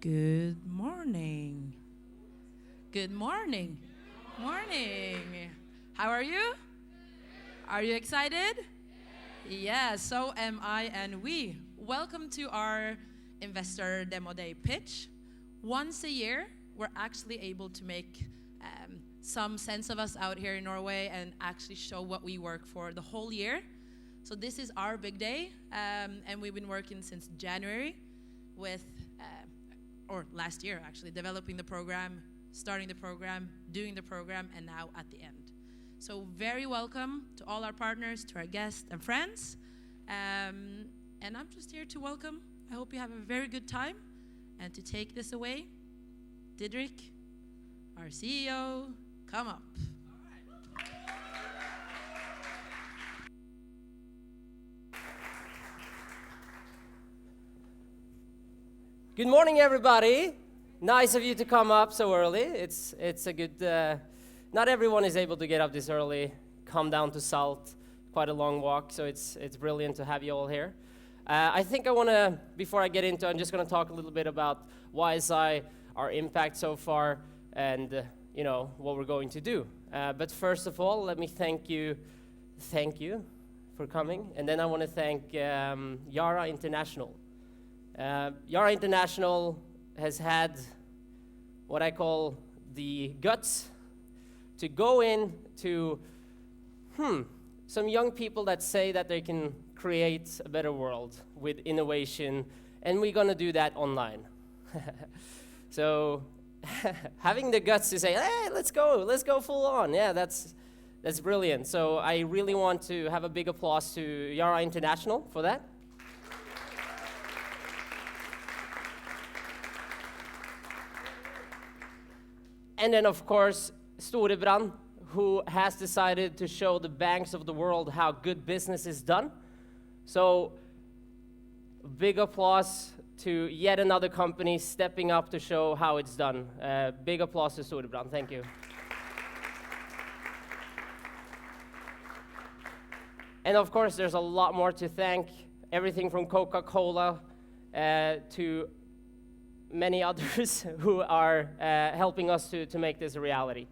Good morning. Good morning. Morning. How are you? Are you excited? Yeah, so am I and we. Welcome to our Investor Demo Day pitch. Once a year, we're actually able to make some sense of us out here in Norway and actually show what we work for the whole year. So this is our big day, and we've been working since January with, or last year actually, developing the program, starting the program, doing the program, and now at the end. So very welcome to all our partners, to our guests and friends. And I'm just here to welcome. I hope you have a very good time. And to take this away, Didrik, our CEO, come up. Good morning, everybody. Nice of you to come up so early. It's a good. Not everyone is able to get up this early, come down to Salt, quite a long walk. So it's brilliant to have you all here. I think I want to, before I get into, I'm just going to talk a little bit about YSI, our impact so far, and what we're going to do. But first of all, let me thank you for coming, and then I want to thank Yara International. Yara International has had what I call the guts to go in to some young people that say that they can create a better world with innovation, and we're going to do that online. So having the guts to say, hey, let's go full on. Yeah, that's brilliant. So I really want to have a big applause to Yara International for that. And then, of course, Storebrand, who has decided to show the banks of the world how good business is done. So, big applause to yet another company stepping up to show how it's done. Big applause to Storebrand. Thank you. And of course, there's a lot more to thank. Everything from Coca-Cola to many others who are helping us to make this a reality.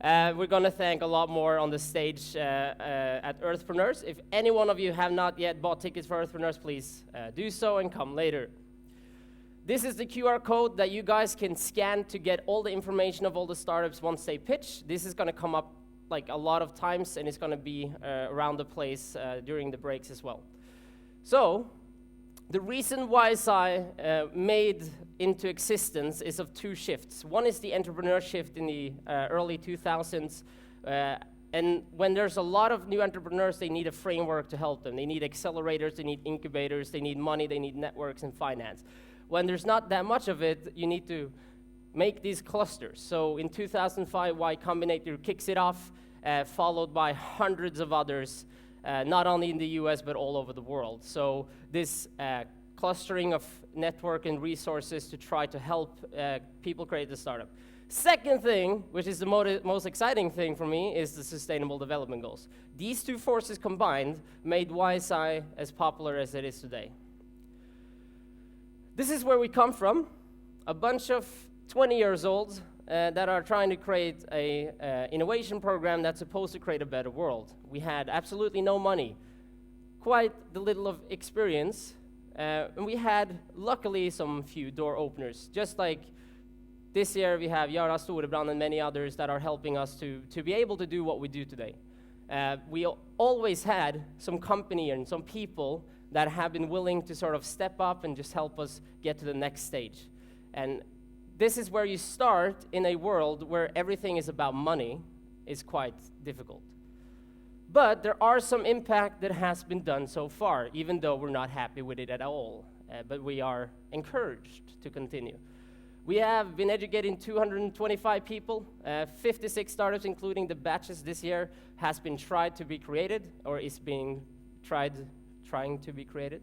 We're going to thank a lot more on the stage at Earthpreneurs. If any one of you have not yet bought tickets for Earthpreneurs, please do so and come later. This is the QR code that you guys can scan to get all the information of all the startups once they pitch. This is going to come up like a lot of times, and it's going to be around the place during the breaks as well. So, the reason YSI made into existence is of two shifts. One is the entrepreneur shift in the early 2000s. And when there's a lot of new entrepreneurs, they need a framework to help them. They need accelerators, they need incubators, they need money, they need networks and finance. When there's not that much of it, you need to make these clusters. So in 2005, Y Combinator kicks it off, followed by hundreds of others, not only in the US, but all over the world. So this clustering of network and resources to try to help people create the startup. Second thing, which is the most exciting thing for me, is the Sustainable Development Goals. These two forces combined made YSI as popular as it is today. This is where we come from, a bunch of 20 years old that are trying to create a innovation program that's supposed to create a better world. We had absolutely no money, quite the little of experience, and we had, luckily, some few door openers. Just like this year, we have Yara, Storebrand, and many others that are helping us to be able to do what we do today. We always had some company and some people that have been willing to sort of step up and just help us get to the next stage. And this is where you start in a world where everything is about money is quite difficult. But there are some impact that has been done so far, even though we're not happy with it at all. But we are encouraged to continue. We have been educating 225 people, 56 startups, including the batches this year, has been tried to be created, or is being trying to be created.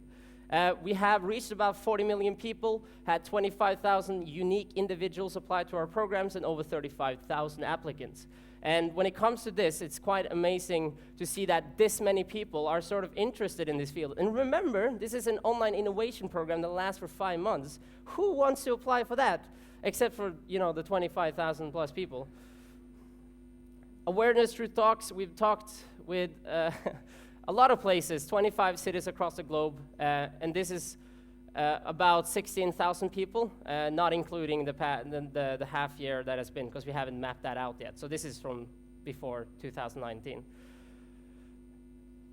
We have reached about 40 million people, had 25,000 unique individuals apply to our programs, and over 35,000 applicants. And when it comes to this, it's quite amazing to see that this many people are sort of interested in this field. And remember, this is an online innovation program that lasts for 5 months. Who wants to apply for that? Except for, the 25,000 plus people. Awareness through talks. We've talked with a lot of places, 25 cities across the globe, and this is about 16,000 people, not including the half year that has been, because we haven't mapped that out yet. So this is from before 2019.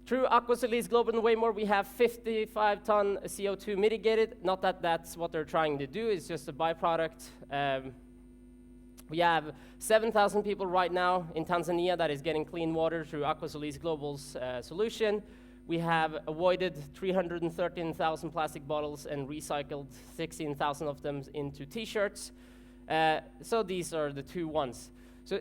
Through Aquasolis Global and way more, we have 55-ton CO2 mitigated. Not that that's what they're trying to do, it's just a byproduct. We have 7,000 people right now in Tanzania that is getting clean water through Aquasolis Global's solution. We have avoided 313,000 plastic bottles and recycled 16,000 of them into t-shirts. So these are the two ones. So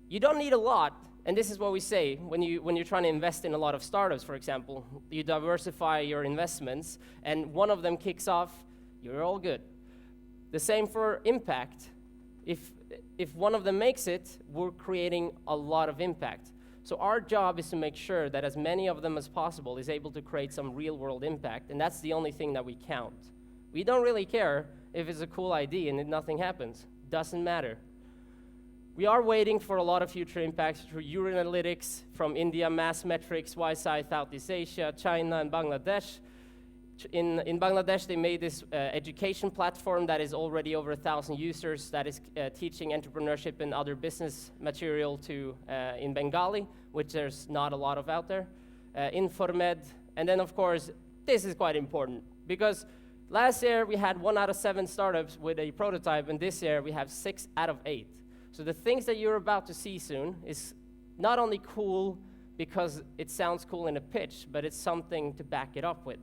you don't need a lot, and this is what we say when you're trying to invest in a lot of startups, for example. You diversify your investments, and one of them kicks off, you're all good. The same for impact. If one of them makes it, we're creating a lot of impact. So our job is to make sure that as many of them as possible is able to create some real-world impact, and that's the only thing that we count. We don't really care if it's a cool idea and nothing happens. Doesn't matter. We are waiting for a lot of future impacts through Euroanalytics from India, Mass Metrics, Fireside, Southeast Asia, China, and Bangladesh. In Bangladesh, they made this education platform that is already over 1,000 users that is teaching entrepreneurship and other business material in Bengali, which there's not a lot of out there. Informed, and then of course, this is quite important because last year we had 1 out of 7 startups with a prototype, and this year we have 6 out of 8. So the things that you're about to see soon is not only cool because it sounds cool in a pitch, but it's something to back it up with.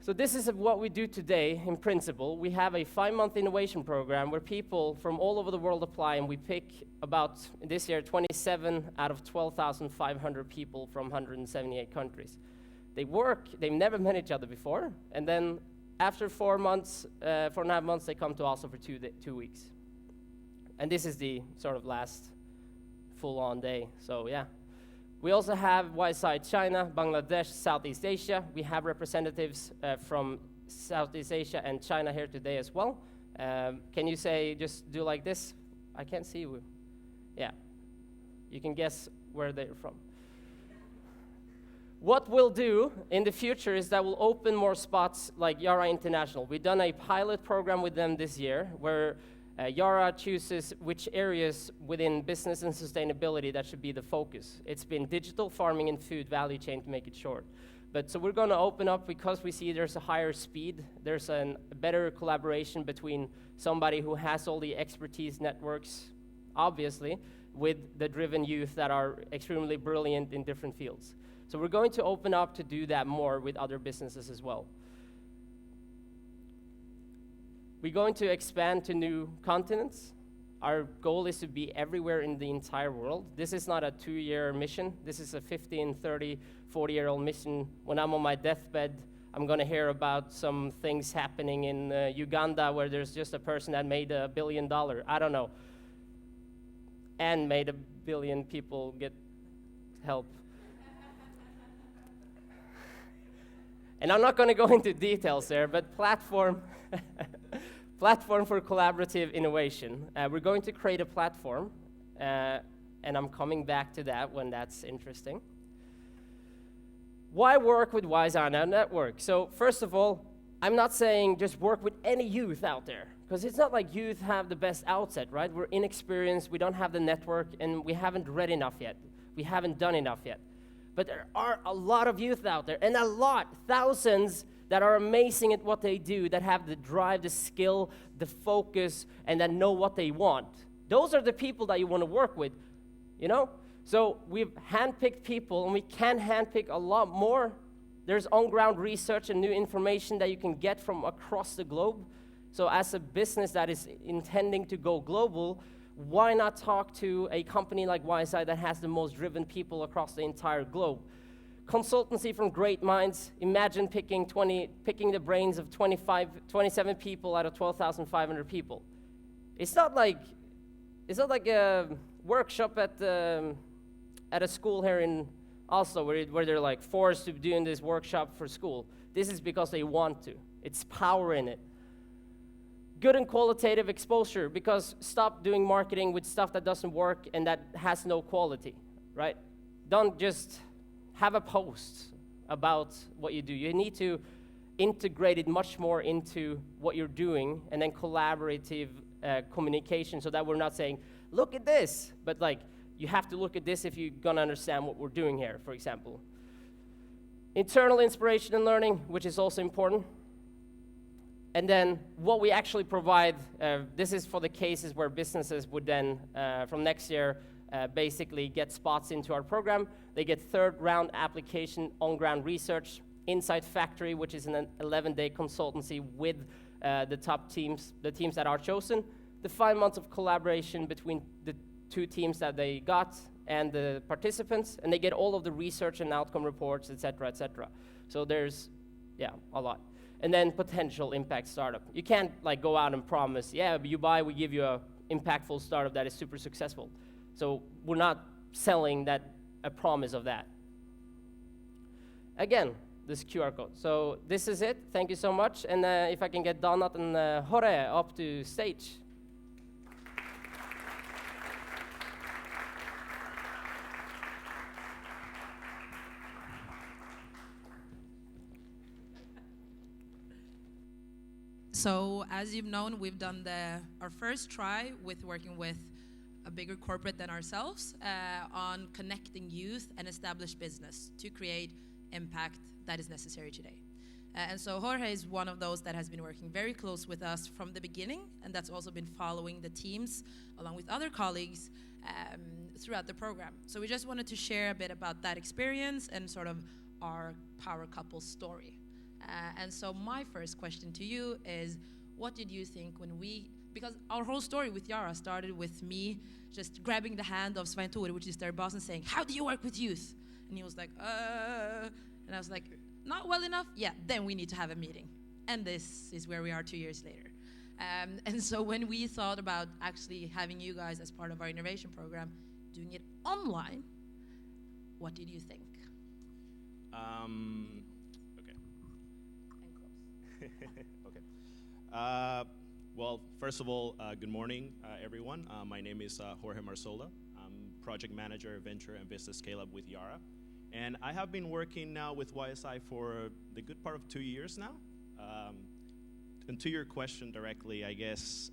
So this is what we do today in principle. We have a 5-month innovation program where people from all over the world apply, and we pick about, this year, 27 out of 12,500 people from 178 countries. They've never met each other before, and then after 4.5 months, they come to Oslo for 2 weeks. And this is the sort of last full-on day, so yeah. We also have Fireside China, Bangladesh, Southeast Asia. We have representatives from Southeast Asia and China here today as well. Can you just do like this? I can't see you. Yeah, you can guess where they're from. What we'll do in the future is that we'll open more spots like Yara International. We've done a pilot program with them this year where Yara chooses which areas within business and sustainability that should be the focus. It's been digital, farming, and food value chain to make it short. So we're going to open up because we see there's a higher speed, there's a better collaboration between somebody who has all the expertise networks, obviously, with the driven youth that are extremely brilliant in different fields. So we're going to open up to do that more with other businesses as well. We're going to expand to new continents. Our goal is to be everywhere in the entire world. This is not a 2-year mission. This is a 15, 30, 40-year-old mission. When I'm on my deathbed, I'm going to hear about some things happening in Uganda where there's just a person that made $1 billion. I don't know. And made 1 billion people get help. And I'm not going to go into details there, but platform for collaborative innovation. We're going to create a platform, and I'm coming back to that when that's interesting. Why work with Wisana Network? So first of all, I'm not saying just work with any youth out there, because it's not like youth have the best outset, right? We're inexperienced, we don't have the network, and we haven't read enough yet. We haven't done enough yet. But there are a lot of youth out there, and thousands that are amazing at what they do, that have the drive, the skill, the focus, and that know what they want. Those are the people that you want to work with, you know? So we've handpicked people, and we can handpick a lot more. There's on-ground research and new information that you can get from across the globe. So as a business that is intending to go global, why not talk to a company like YSI that has the most driven people across the entire globe? Consultancy from great minds. Imagine picking the brains of 27 people out of 12,500 people. It's not like a workshop at a school here in Oslo where they're like forced to doing this workshop for school. This is because they want to. It's power in it. Good and qualitative exposure, because stop doing marketing with stuff that doesn't work and that has no quality, right? Don't just have a post about what you do. You need to integrate it much more into what you're doing, and then collaborative communication, so that we're not saying, look at this, but like, you have to look at this if you're gonna understand what we're doing here, for example. Internal inspiration and learning, which is also important. And then what we actually provide, this is for the cases where businesses would then, from next year, basically get spots into our program. They get third round application on-ground research, Insight Factory, which is an 11-day consultancy with the top teams, the teams that are chosen, the 5 months of collaboration between the 2 teams that they got and the participants, and they get all of the research and outcome reports, et cetera, et cetera. So there's, a lot. And then potential impact startup. You can't like go out and promise, we give you a impactful startup that is super successful. So we're not selling a promise of that. Again, this QR code. So this is it. Thank you so much. And if I can get Donat and Jorge up to stage. So as you've known, we've done our first try with working with a bigger corporate than ourselves on connecting youth and established business to create impact that is necessary today. And so Jorge is one of those that has been working very close with us from the beginning, and that's also been following the teams along with other colleagues throughout the program. So we just wanted to share a bit about that experience and sort of our power couple story. And so my first question to you is, what did you think because our whole story with Yara started with me just grabbing the hand of Svein Tore, which is their boss, and saying, how do you work with youth? And he was like, and I was like, not well enough? Yeah, then we need to have a meeting. And this is where we are 2 years later. And so when we thought about actually having you guys as part of our innovation program, doing it online, what did you think? Okay. Well, first of all, good morning, everyone. My name is Jorge Marzola. I'm project manager, venture and business scale-up with Yara. And I have been working now with YSI for the good part of 2 years now. And to your question directly, I guess,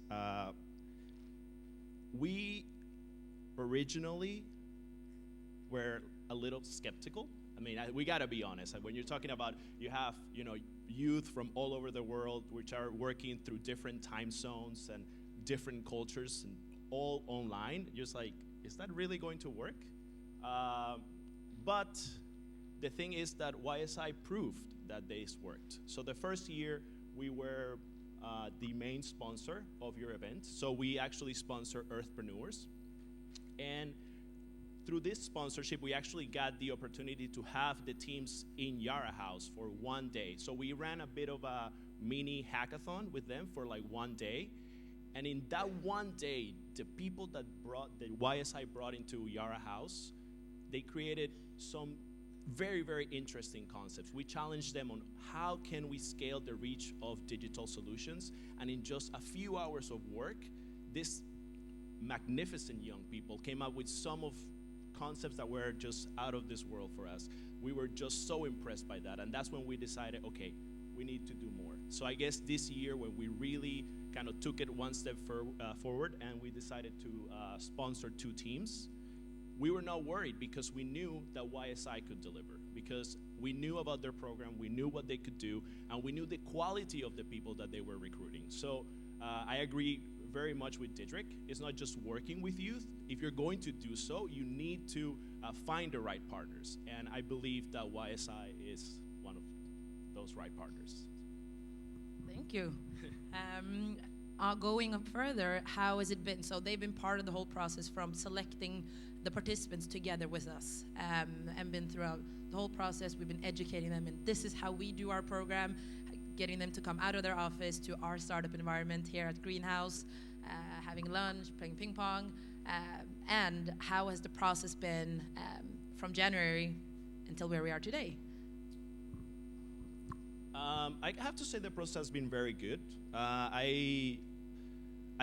we originally were a little skeptical. I mean, we gotta be honest. When you're talking about, you have, youth from all over the world, which are working through different time zones and different cultures and all online, just like, is that really going to work? But the thing is that YSI proved that this worked. So the first year, we were the main sponsor of your event. So we actually sponsor Earthpreneurs. And through this sponsorship, we actually got the opportunity to have the teams in Yara House for 1 day. So we ran a bit of a mini hackathon with them for like 1 day. And in that 1 day, the people that YSI brought into Yara House, they created some very, very interesting concepts. We challenged them on how can we scale the reach of digital solutions. And in just a few hours of work, this magnificent young people came up with some of concepts that were just out of this world for us. We were just so impressed by that, and that's when we decided, okay, we need to do more. So I guess this year, when we really kind of took it one step forward, and we decided to sponsor 2 teams, we were not worried because we knew that YSI could deliver, because we knew about their program, we knew what they could do, and we knew the quality of the people that they were recruiting. So I agree very much with Didrik. It's not just working with youth. If you're going to do so, you need to find the right partners. And I believe that YSI is one of those right partners. Thank you. Going up further, how has it been? So they've been part of the whole process from selecting the participants together with us and been throughout the whole process, we've been educating them, and this is how we do our program, getting them to come out of their office to our startup environment here at Greenhouse, having lunch, playing ping pong, and how has the process been from January until where we are today? I have to say the process has been very good. I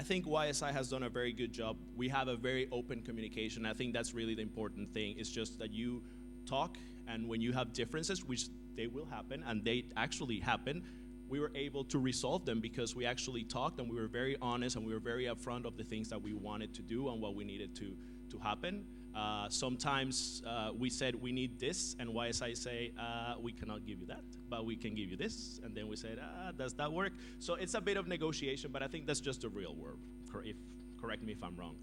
think YSI has done a very good job. We have a very open communication. I think that's really the important thing. It's just that you talk, and when you have differences, which they will happen, and they actually happen, we were able to resolve them because we actually talked and we were very honest and we were very upfront of the things that we wanted to do and what we needed to happen. Sometimes we said we need this, and YSI say we cannot give you that, but we can give you this. And then we said, does that work? So it's a bit of negotiation, but I think that's just the real world. Correct me if I'm wrong.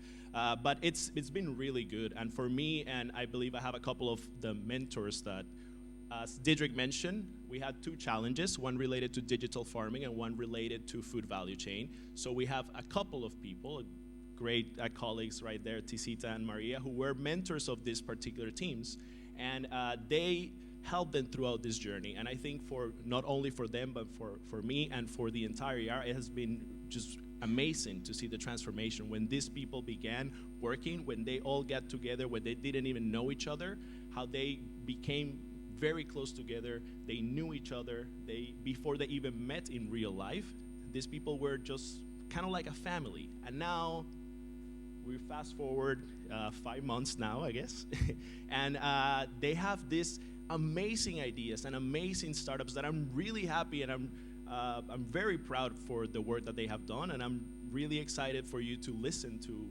But it's been really good. And for me, and I believe I have a couple of the mentors that, as Didrik mentioned, we had 2 challenges, one related to digital farming and one related to food value chain. So we have a couple of people, great colleagues right there, Tisita and Maria, who were mentors of these particular teams. And they helped them throughout this journey. And I think for not only for them, but for me and for the entire year, it has been just amazing to see the transformation. When these people began working, when they all got together, when they didn't even know each other, how they became very close together. They knew each other. Before they even met in real life, these people were just kind of like a family. And now we fast forward 5 months now, I guess, and they have this amazing ideas and amazing startups that I'm really happy, and I'm very proud for the work that they have done, and I'm really excited for you to listen to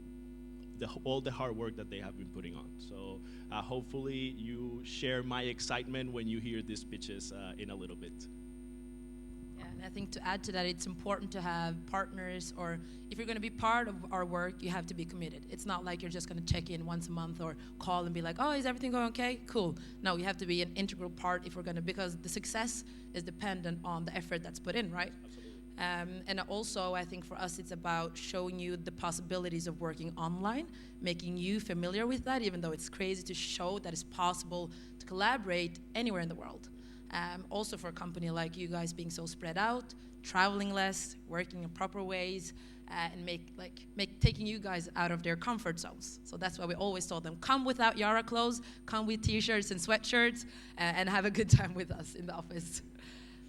all the hard work that they have been putting on. So hopefully you share my excitement when you hear these pitches in a little bit. Yeah, and I think to add to that, it's important to have partners, or if you're going to be part of our work, you have to be committed. It's not like you're just going to check in once a month or call and be like, oh, is everything going okay? Cool. No, you have to be an integral part if we're going to, because the success is dependent on the effort that's put in, right? Absolutely. And also, I think for us, it's about showing you the possibilities of working online, making you familiar with that, even though it's crazy to show that it's possible to collaborate anywhere in the world. Also for a company like you guys being so spread out, traveling less, working in proper ways, and taking you guys out of their comfort zones. So that's why we always told them, come without Yara clothes, come with t-shirts and sweatshirts, and have a good time with us in the office.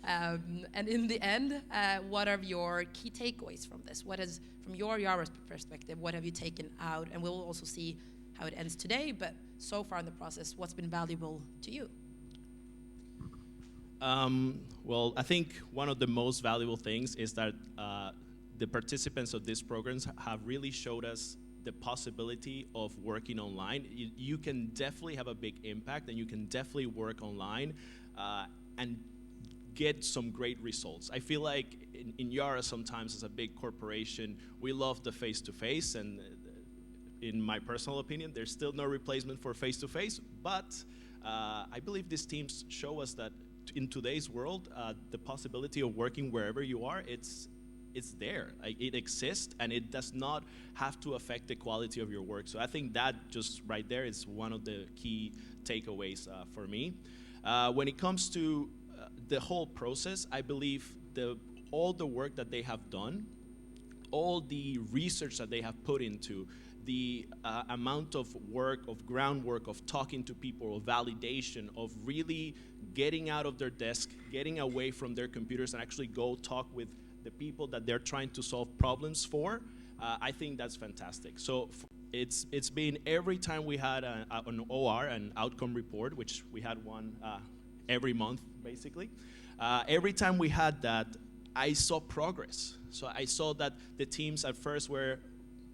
And in the end, what are your key takeaways from this? From your Yara perspective, what have you taken out? And we'll also see how it ends today, but so far in the process, what's been valuable to you? Well, I think one of the most valuable things is that the participants of these programs have really showed us the possibility of working online. You can definitely have a big impact, and you can definitely work online and get some great results. I feel like in Yara sometimes as a big corporation, we love the face-to-face, and in my personal opinion, there's still no replacement for face-to-face, but I believe these teams show us that in today's world, the possibility of working wherever you are, it's there. It exists, and it does not have to affect the quality of your work. So I think that just right there is one of the key takeaways for me. When it comes to the whole process, I believe all the work that they have done, all the research that they have put into, the amount of work, of groundwork, of talking to people, of validation, of really getting out of their desk, getting away from their computers and actually go talk with the people that they're trying to solve problems for, I think that's fantastic. So it's been every time we had an OR, an outcome report, which we had one every month, basically. Every time we had that, I saw progress. So I saw that the teams at first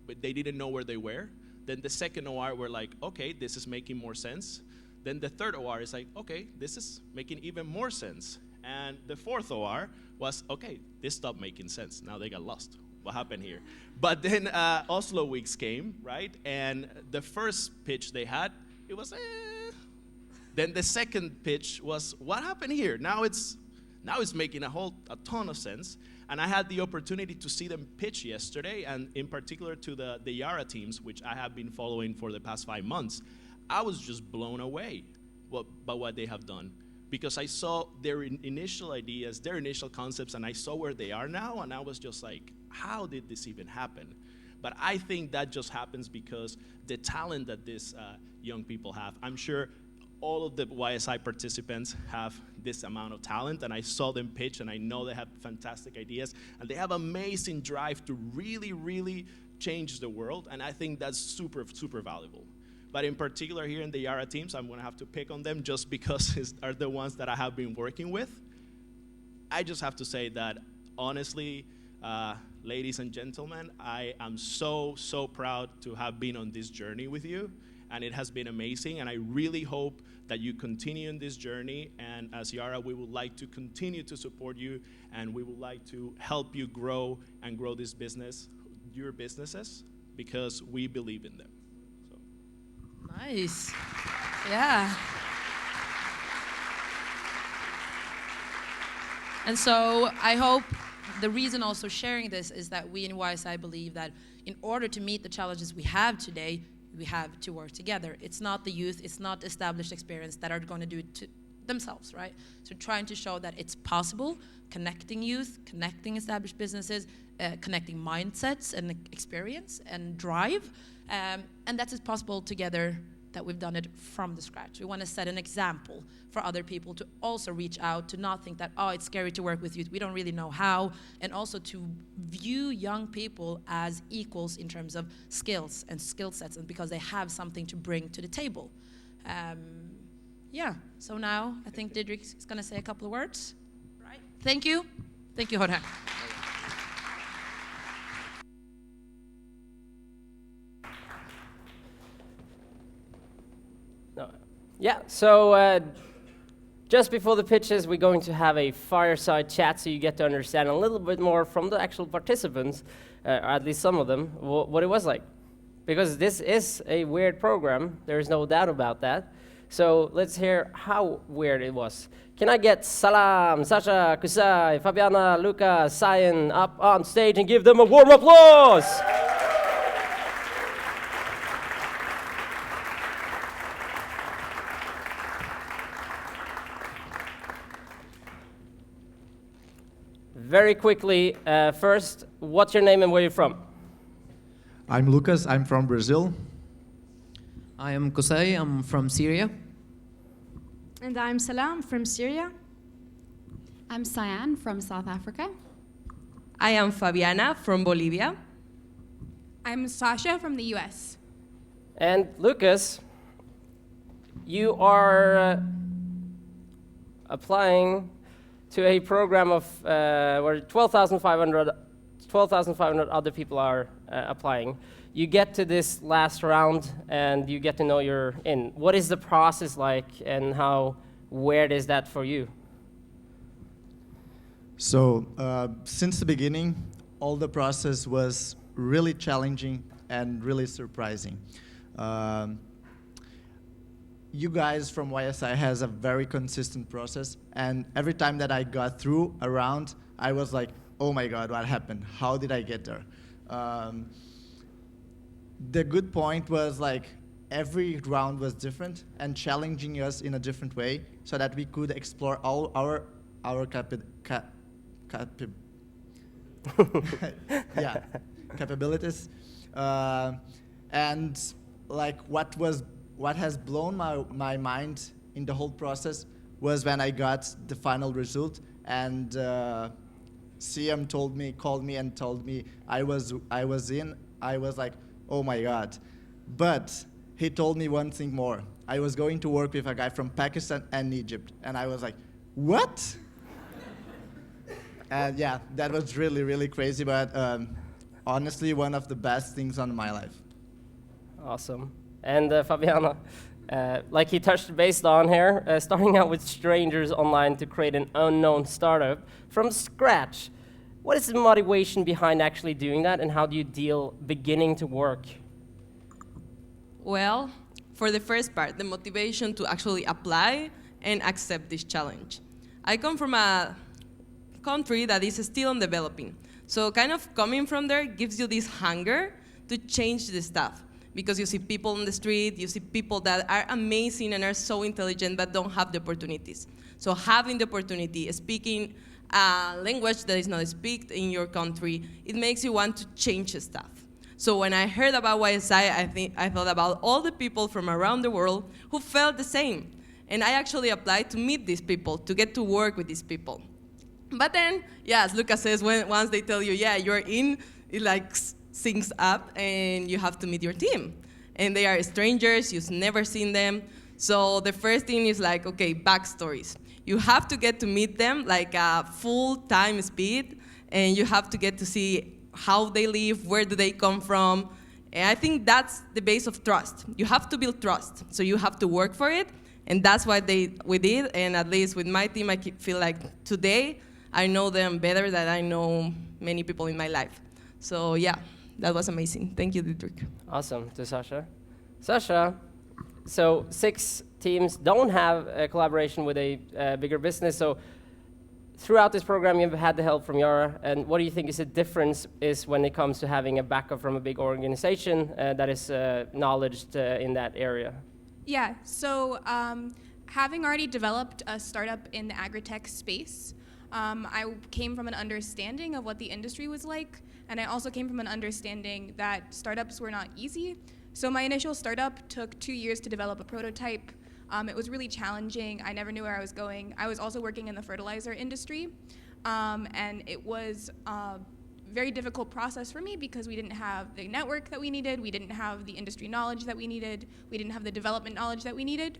but they didn't know where they were. Then the second OR were like, okay, this is making more sense. Then the third OR is like, okay, this is making even more sense. And the fourth OR was, okay, this stopped making sense. Now they got lost. What happened here? But then Oslo Weeks came, right? And the first pitch they had, it was, Then the second pitch was, what happened here? Now it's making a ton of sense. And I had the opportunity to see them pitch yesterday, and in particular to the Yara teams, which I have been following for the past 5 months. I was just blown away what they have done. Because I saw their initial ideas, their initial concepts, and I saw where they are now, and I was just like, how did this even happen? But I think that just happens because the talent that these young people have. I'm sure all of the YSI participants have this amount of talent, and I saw them pitch, and I know they have fantastic ideas, and they have amazing drive to really, really change the world, and I think that's super, super valuable. But in particular here in the Yara teams, I'm gonna have to pick on them just because are the ones that I have been working with. I just have to say that, honestly, ladies and gentlemen, I am so, so proud to have been on this journey with you, and it has been amazing, and I really hope that you continue in this journey, and as Yara, we would like to continue to support you, and we would like to help you grow and grow this business, your businesses, because we believe in them. Nice. Yeah. And so I hope the reason also sharing this is that we in YSI believe that in order to meet the challenges we have today, we have to work together. It's not the youth, it's not established experience that are going to do it to themselves, right? So trying to show that it's possible, connecting youth, connecting established businesses, connecting mindsets and experience and drive, and that is possible together, that we've done it from the scratch. We want to set an example for other people to also reach out, to not think that, oh, it's scary to work with youth, we don't really know how, and also to view young people as equals in terms of skills and skill sets, and because they have something to bring to the table. Yeah, so now I think Didrik is going to say a couple of words. Right? Thank you. Thank you, Jorge. Yeah, so just before the pitches, we're going to have a fireside chat so you get to understand a little bit more from the actual participants, or at least some of them, what it was like. Because this is a weird program, there's no doubt about that. So let's hear how weird it was. Can I get Salam, Sasha, Kusai, Fabiana, Luca, Sayan up on stage and give them a warm applause? Very quickly, first, what's your name and where you're from? I'm Lucas, I'm from Brazil. I am Kusai, I'm from Syria. And I'm Salam from Syria. I'm Cyan from South Africa. I am Fabiana from Bolivia. I'm Sasha from the US. And Lucas, you are applying to a program of where 12,500 other people are applying. You get to this last round and you get to know you're in. What is the process like and how weird is that for you? So since the beginning, all the process was really challenging and really surprising. You guys from YSI has a very consistent process, and every time that I got through a round, I was like, oh my God, what happened? How did I get there? The good point was like every round was different and challenging us in a different way so that we could explore all our capabilities. And like what has blown my mind in the whole process was when I got the final result, and CM called me and told me I was in. I was like, oh my God. But he told me one thing more. I was going to work with a guy from Pakistan and Egypt, and I was like, what? And yeah, that was really, really crazy, but honestly, one of the best things on my life. Awesome. And Fabiana, like he touched base on here, starting out with strangers online to create an unknown startup from scratch. What is the motivation behind actually doing that, and how do you deal beginning to work? Well, for the first part, the motivation to actually apply and accept this challenge. I come from a country that is still developing. So kind of coming from there gives you this hunger to change the stuff. because you see people on the street, you see people that are amazing and are so intelligent but don't have the opportunities. So having the opportunity, speaking a language that is not speaked in your country, it makes you want to change stuff. So when I heard about YSI, I thought about all the people from around the world who felt the same. And I actually applied to meet these people, to get to work with these people. But then, yeah, as Lucas says, once they tell you, yeah, you're in, it like syncs up and you have to meet your team. And they are strangers, you've never seen them. So the first thing is like, okay, backstories. You have to get to meet them like a full-time speed, and you have to get to see how they live, where do they come from. And I think that's the base of trust. You have to build trust, so you have to work for it, and that's what we did, and at least with my team, I feel like today, I know them better than I know many people in my life. So yeah, that was amazing. Thank you, Dietrich. Awesome. To Sasha. Sasha, so 6 teams don't have a collaboration with a bigger business, so throughout this program, you've had the help from Yara, and what do you think is the difference is when it comes to having a backup from a big organization that is knowledged in that area? Yeah, so having already developed a startup in the agri-tech space, I came from an understanding of what the industry was like, and I also came from an understanding that startups were not easy. So my initial startup took 2 years to develop a prototype. It was really challenging. I never knew where I was going. I was also working in the fertilizer industry, and it was a very difficult process for me because we didn't have the network that we needed, we didn't have the industry knowledge that we needed, we didn't have the development knowledge that we needed.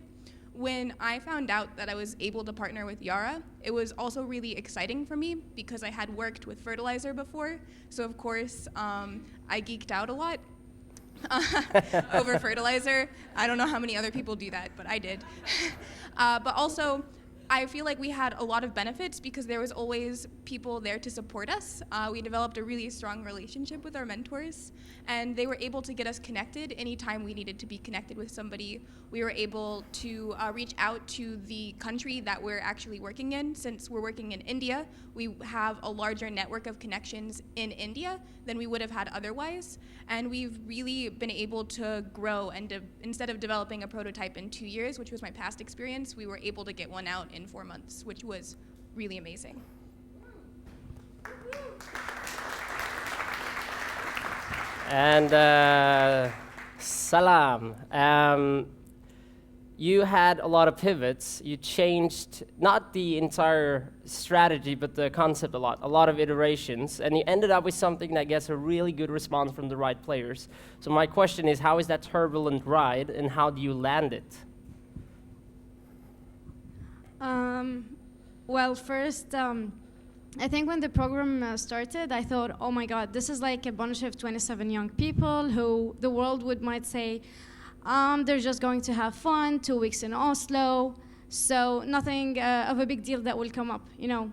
When I found out that I was able to partner with Yara, it was also really exciting for me because I had worked with fertilizer before, so of course I geeked out a lot over fertilizer. I don't know how many other people do that, but I did. But also, I feel like we had a lot of benefits because there was always people there to support us. We developed a really strong relationship with our mentors, and they were able to get us connected anytime we needed to be connected with somebody. We were able to reach out to the country that we're actually working in. Since we're working in India, we have a larger network of connections in India than we would have had otherwise. And we've really been able to grow, and instead of developing a prototype in 2 years, which was my past experience, we were able to get one out in 4 months, which was really amazing. And Salam, you had a lot of pivots. You changed not the entire strategy, but the concept a lot of iterations, and you ended up with something that gets a really good response from the right players. So my question is, how is that turbulent ride, and how do you land it? Well, first, I think when the program started, I thought, oh my God, this is like a bunch of 27 young people who the world might say, they're just going to have fun, 2 weeks in Oslo, so nothing of a big deal that will come up, you know.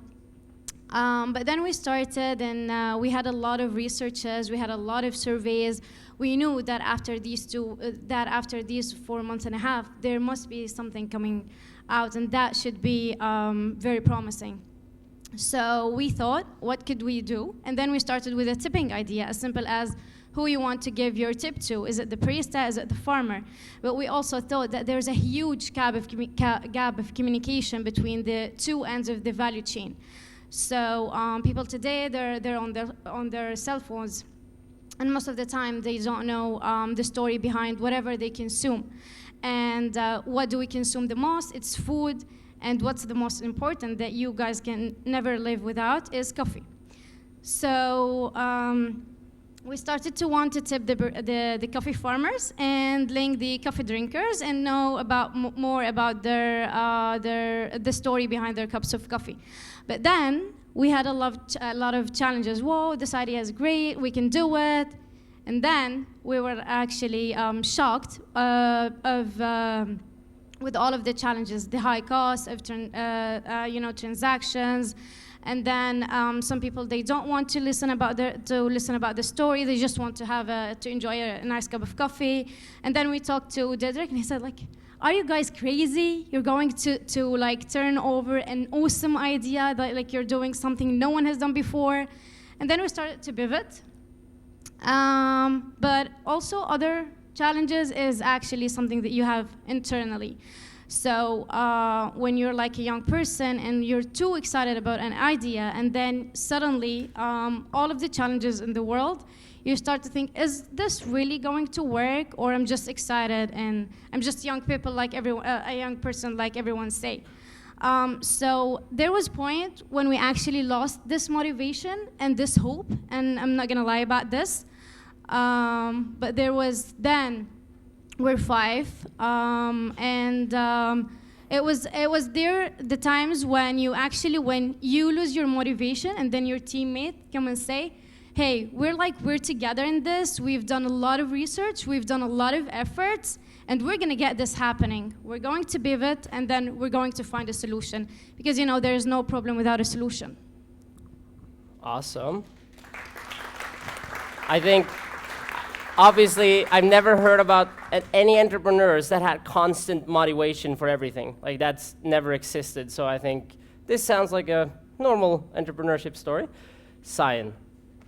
But then we started, and we had a lot of researches, we had a lot of surveys. We knew that after these 4 months and a half, there must be something coming out, and that should be very promising. So we thought, what could we do? And then we started with a tipping idea, as simple as who you want to give your tip to. Is it the barista? Is it the farmer? But we also thought that there's a huge gap of communication between the two ends of the value chain. So people today, they're on their cell phones, and most of the time they don't know the story behind whatever they consume. And what do we consume the most? It's food. And what's the most important that you guys can never live without is coffee. So we started to want to tip the coffee farmers and link the coffee drinkers and know more about the story behind their cups of coffee. But then we had a lot of challenges. Whoa, this idea is great, we can do it. And then we were actually shocked with all of the challenges, the high cost of transactions, and then some people, they don't want to listen about the story. They just want to enjoy a nice cup of coffee. And then we talked to Dedrick, and he said, like, are you guys crazy? You're going to like turn over an awesome idea that like you're doing something no one has done before. And then we started to pivot. But also other Challenges is actually something that you have internally. So when you're like a young person and you're too excited about an idea, and then suddenly all of the challenges in the world, you start to think, is this really going to work, or I'm just excited and I'm just young people like everyone, a young person like everyone say. So there was a point when we actually lost this motivation and this hope, and I'm not gonna lie about this. But there was then, we're 5, and it was there the times when you lose your motivation, and then your teammate come and say, hey, we're together in this. We've done a lot of research. We've done a lot of efforts, and we're going to get this happening. We're going to pivot, and then we're going to find a solution. Because, there is no problem without a solution. Awesome. I think, obviously, I've never heard about any entrepreneurs that had constant motivation for everything. Like, that's never existed. So I think this sounds like a normal entrepreneurship story. Cyan,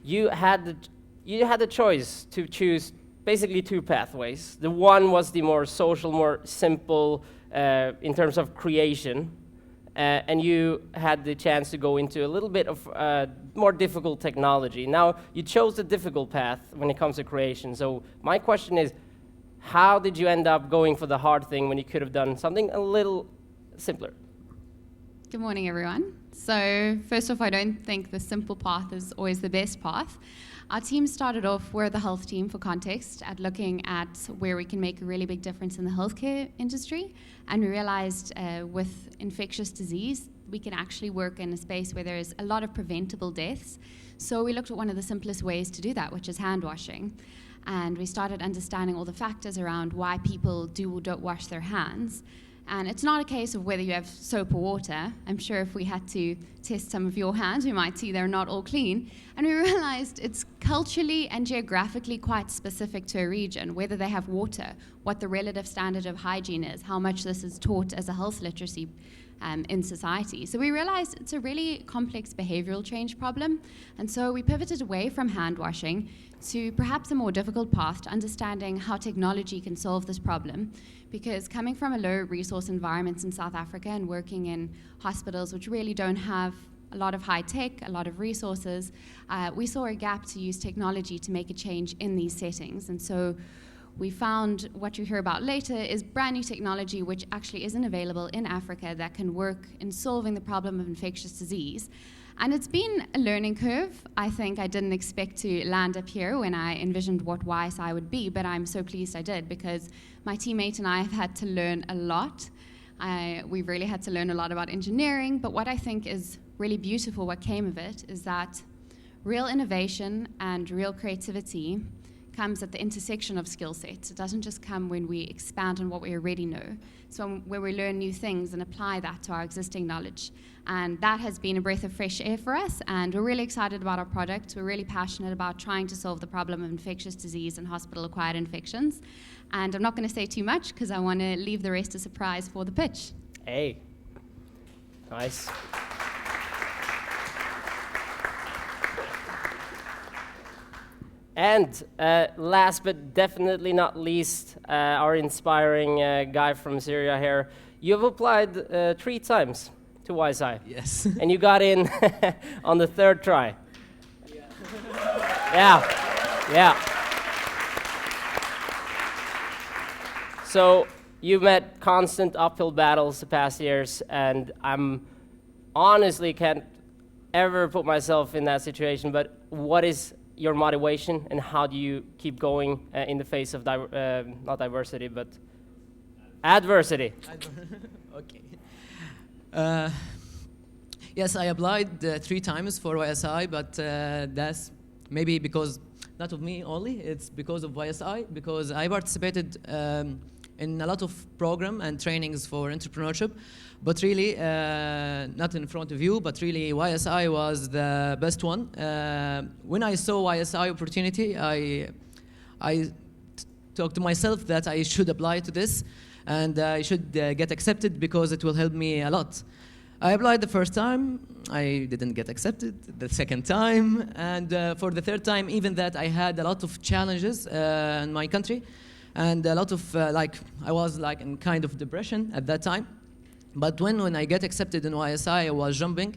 you had the choice to choose basically 2 pathways. The one was the more social, more simple in terms of creation, and you had the chance to go into a little bit of more difficult technology. Now, you chose the difficult path when it comes to creation. So my question is, how did you end up going for the hard thing when you could have done something a little simpler? Good morning, everyone. So first off, I don't think the simple path is always the best path. Our team started off, we're the health team for context, at looking at where we can make a really big difference in the healthcare industry. And we realized with infectious disease, we can actually work in a space where there is a lot of preventable deaths. So we looked at one of the simplest ways to do that, which is hand washing. And we started understanding all the factors around why people do or don't wash their hands. And it's not a case of whether you have soap or water. I'm sure if we had to test some of your hands, we might see they're not all clean. And we realized it's culturally and geographically quite specific to a region, whether they have water, what the relative standard of hygiene is, how much this is taught as a health literacy in society. So we realized it's a really complex behavioral change problem. And so we pivoted away from hand washing to perhaps a more difficult path to understanding how technology can solve this problem. Because coming from a low resource environment in South Africa and working in hospitals which really don't have a lot of high tech, a lot of resources, we saw a gap to use technology to make a change in these settings. And so we found what you hear about later is brand new technology which actually isn't available in Africa that can work in solving the problem of infectious disease. And it's been a learning curve. I think I didn't expect to land up here when I envisioned what YSI would be, but I'm so pleased I did, because my teammate and I have had to learn a lot. We've really had to learn a lot about engineering, but what I think is really beautiful, what came of it, is that real innovation and real creativity comes at the intersection of skill sets. It doesn't just come when we expand on what we already know. So when we learn new things and apply that to our existing knowledge. And that has been a breath of fresh air for us, and we're really excited about our product. We're really passionate about trying to solve the problem of infectious disease and hospital-acquired infections. And I'm not going to say too much because I want to leave the rest a surprise for the pitch. Hey, nice. And last but definitely not least, our inspiring guy from Syria here. You have applied 3 times to YSI. Yes. And you got in on the 3rd try. Yeah. So you met constant uphill battles the past years, and I'm honestly can't ever put myself in that situation, but what is your motivation, and how do you keep going in the face of not diversity, but adversity? Okay. Yes, I applied 3 times for YSI, but that's maybe because, not of me only, it's because of YSI, because I participated in a lot of program and trainings for entrepreneurship, but really, not in front of you, but really YSI was the best one. When I saw YSI opportunity, I talked to myself that I should apply to this, and I should get accepted because it will help me a lot. I applied the first time, I didn't get accepted. The second time, and for the 3rd time, even that I had a lot of challenges in my country, and a lot of I was like in kind of depression at that time. But when I get accepted in YSI, I was jumping.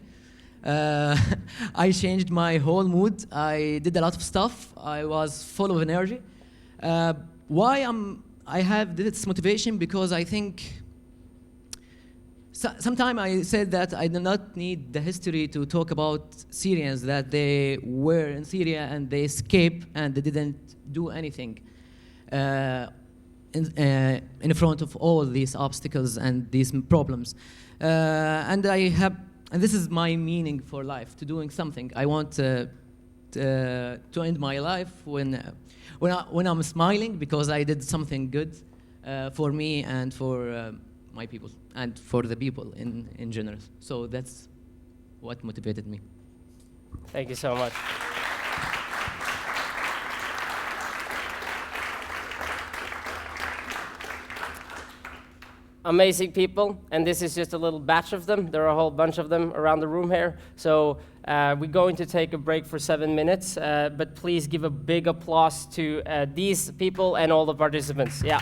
I changed my whole mood. I did a lot of stuff. I was full of energy. Why I have this motivation? Because I think sometimes I said that I do not need the history to talk about Syrians, that they were in Syria and they escaped and they didn't do anything in front of all these obstacles and these problems. And this is my meaning for life, to doing something. I want to end my life when I'm smiling because I did something good for me and for my people and for the people in general. So that's what motivated me. Thank you so much. Amazing people, and this is just a little batch of them. There are a whole bunch of them around the room here. So we're going to take a break for 7 minutes, but please give a big applause to these people and all the participants. Yeah.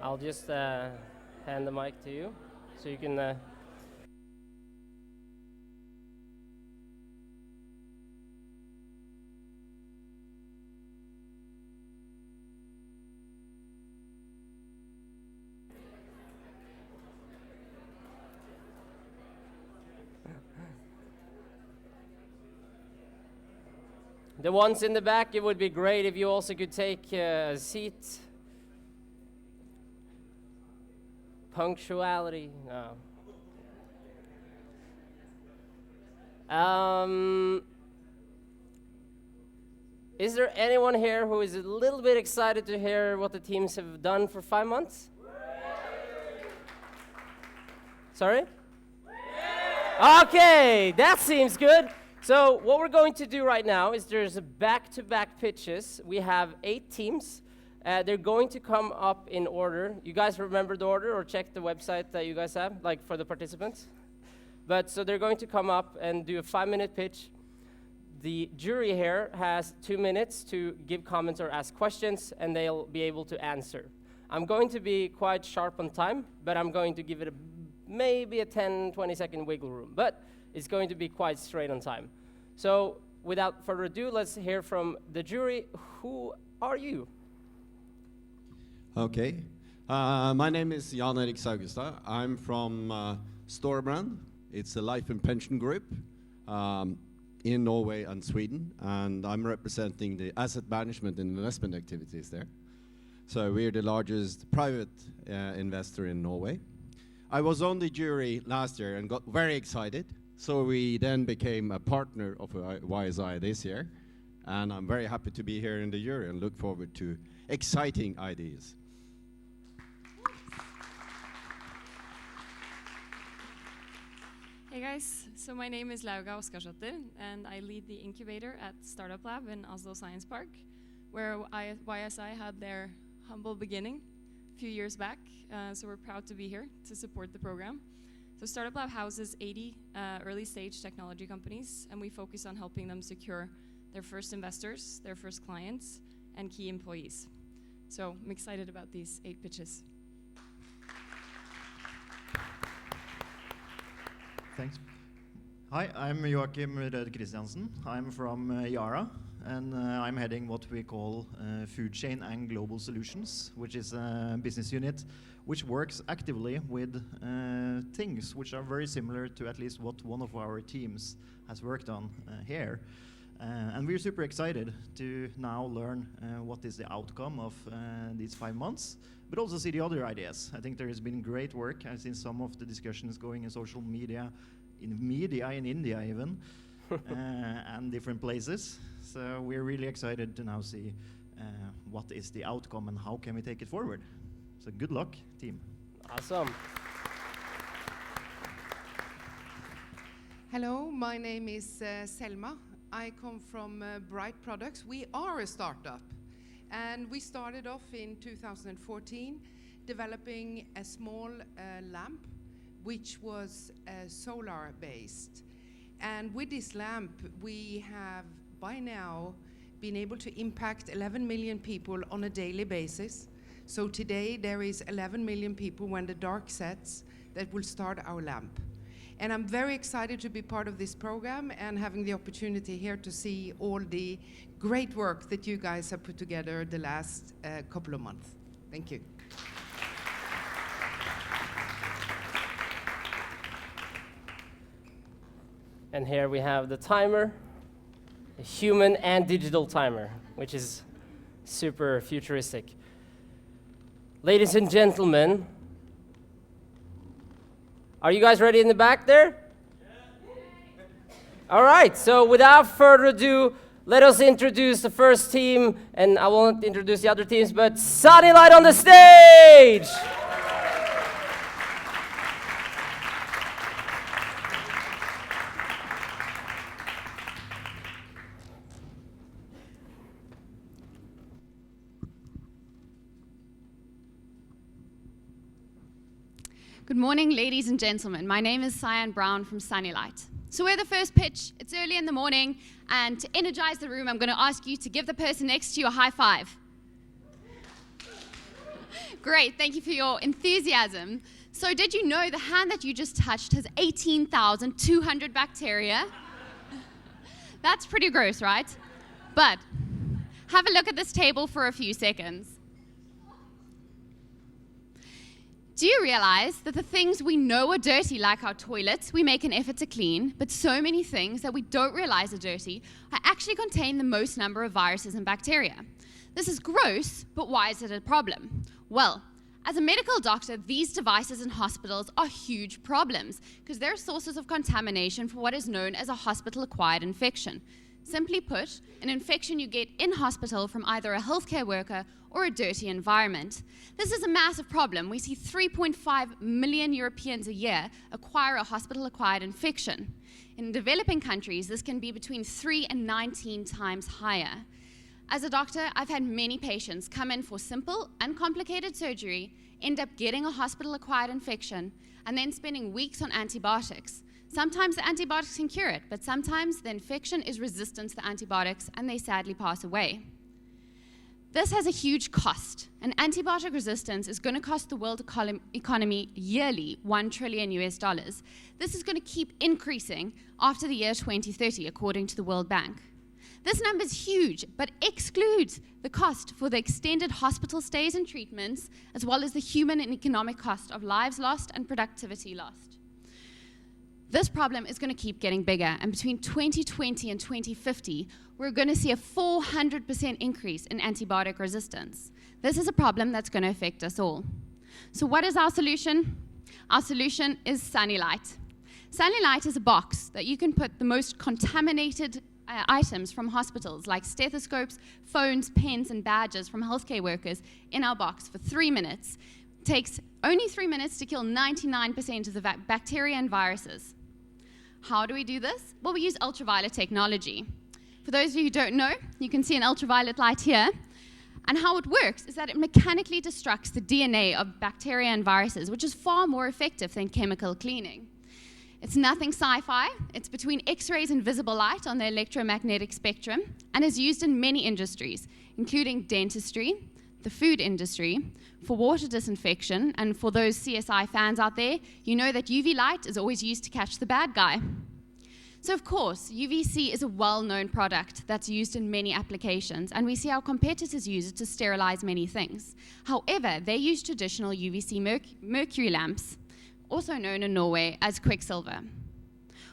I'll just hand the mic to you so you can. The ones in the back, it would be great if you also could take a seat. Punctuality, no. Is there anyone here who is a little bit excited to hear what the teams have done for 5 months? Sorry? Okay, that seems good. So what we're going to do right now is there's a back-to-back pitches. We have 8 teams. They're going to come up in order. You guys remember the order or check the website that you guys have, like for the participants? But so they're going to come up and do a 5-minute pitch. The jury here has 2 minutes to give comments or ask questions, and they'll be able to answer. I'm going to be quite sharp on time, but I'm going to give it maybe a 10, 20-second wiggle room. But it's going to be quite straight on time. So without further ado, let's hear from the jury. Who are you? Okay. My name is Jan Erik Saugestad. I'm from Storebrand. It's a life and pension group in Norway and Sweden, and I'm representing the asset management and investment activities there. So we're the largest private investor in Norway. I was on the jury last year and got very excited. So we then became a partner of YSI this year, and I'm very happy to be here in the jury and look forward to exciting ideas. Hey guys, so my name is Lauga Oskarsdotter, and I lead the incubator at Startup Lab in Oslo Science Park, where YSI had their humble beginning a few years back, so we're proud to be here to support the program. So Startup Lab houses 80 early-stage technology companies, and we focus on helping them secure their first investors, their first clients, and key employees. So I'm excited about these 8 pitches. Thanks. Hi, I'm Joachim Røde Christiansen. I'm from Yara, and I'm heading what we call Food Chain and Global Solutions, which is a business unit which works actively with things which are very similar to at least what one of our teams has worked on here. And we're super excited to now learn what is the outcome of these 5 months, but also see the other ideas. I think there has been great work. I've seen some of the discussions going in social media, in India even, and different places. So we're really excited to now see what is the outcome and how can we take it forward. So good luck, team. Awesome. Hello, my name is Selma. I come from Bright Products. We are a startup, and we started off in 2014 developing a small lamp which was solar based. And with this lamp we have by now been able to impact 11 million people on a daily basis. So today there is 11 million people when the dark sets that will start our lamp. And I'm very excited to be part of this program and having the opportunity here to see all the great work that you guys have put together the last couple of months. Thank you. And here we have the timer, a human and digital timer, which is super futuristic. Ladies and gentlemen, are you guys ready in the back there? All right, so without further ado, let us introduce the first team, and I won't introduce the other teams, but Sunny Light on the stage! Good morning, ladies and gentlemen. My name is Cyan Brown from Sunny Light. So we're the first pitch. It's early in the morning, and to energize the room, I'm going to ask you to give the person next to you a high five. Great, thank you for your enthusiasm. So did you know the hand that you just touched has 18,200 bacteria? That's pretty gross, right? But have a look at this table for a few seconds. Do you realize that the things we know are dirty, like our toilets, we make an effort to clean, but so many things that we don't realize are dirty actually contain the most number of viruses and bacteria? This is gross, but why is it a problem? Well, as a medical doctor, these devices in hospitals are huge problems because they're sources of contamination for what is known as a hospital-acquired infection. Simply put, an infection you get in hospital from either a healthcare worker or a dirty environment. This is a massive problem. We see 3.5 million Europeans a year acquire a hospital-acquired infection. In developing countries, this can be between 3 and 19 times higher. As a doctor, I've had many patients come in for simple, uncomplicated surgery, end up getting a hospital-acquired infection, and then spending weeks on antibiotics. Sometimes the antibiotics can cure it, but sometimes the infection is resistant to the antibiotics, and they sadly pass away. This has a huge cost, and antibiotic resistance is going to cost the world economy yearly $1 trillion. This is going to keep increasing after the year 2030, according to the World Bank. This number is huge, but excludes the cost for the extended hospital stays and treatments, as well as the human and economic cost of lives lost and productivity lost. This problem is going to keep getting bigger, and between 2020 and 2050, we're going to see a 400% increase in antibiotic resistance. This is a problem that's going to affect us all. So what is our solution? Our solution is SunnyLight. SunnyLight is a box that you can put the most contaminated items from hospitals, like stethoscopes, phones, pens, and badges from healthcare workers in our box for 3 minutes. It takes only 3 minutes to kill 99% of the bacteria and viruses. How do we do this? Well, we use ultraviolet technology. For those of you who don't know, you can see an ultraviolet light here. And how it works is that it mechanically destructs the DNA of bacteria and viruses, which is far more effective than chemical cleaning. It's nothing sci-fi. It's between X-rays and visible light on the electromagnetic spectrum and is used in many industries, including dentistry, the food industry, for water disinfection, and for those CSI fans out there, you know that UV light is always used to catch the bad guy. So of course, UVC is a well-known product that's used in many applications, and we see our competitors use it to sterilize many things. However, they use traditional UVC mercury lamps, also known in Norway as quicksilver.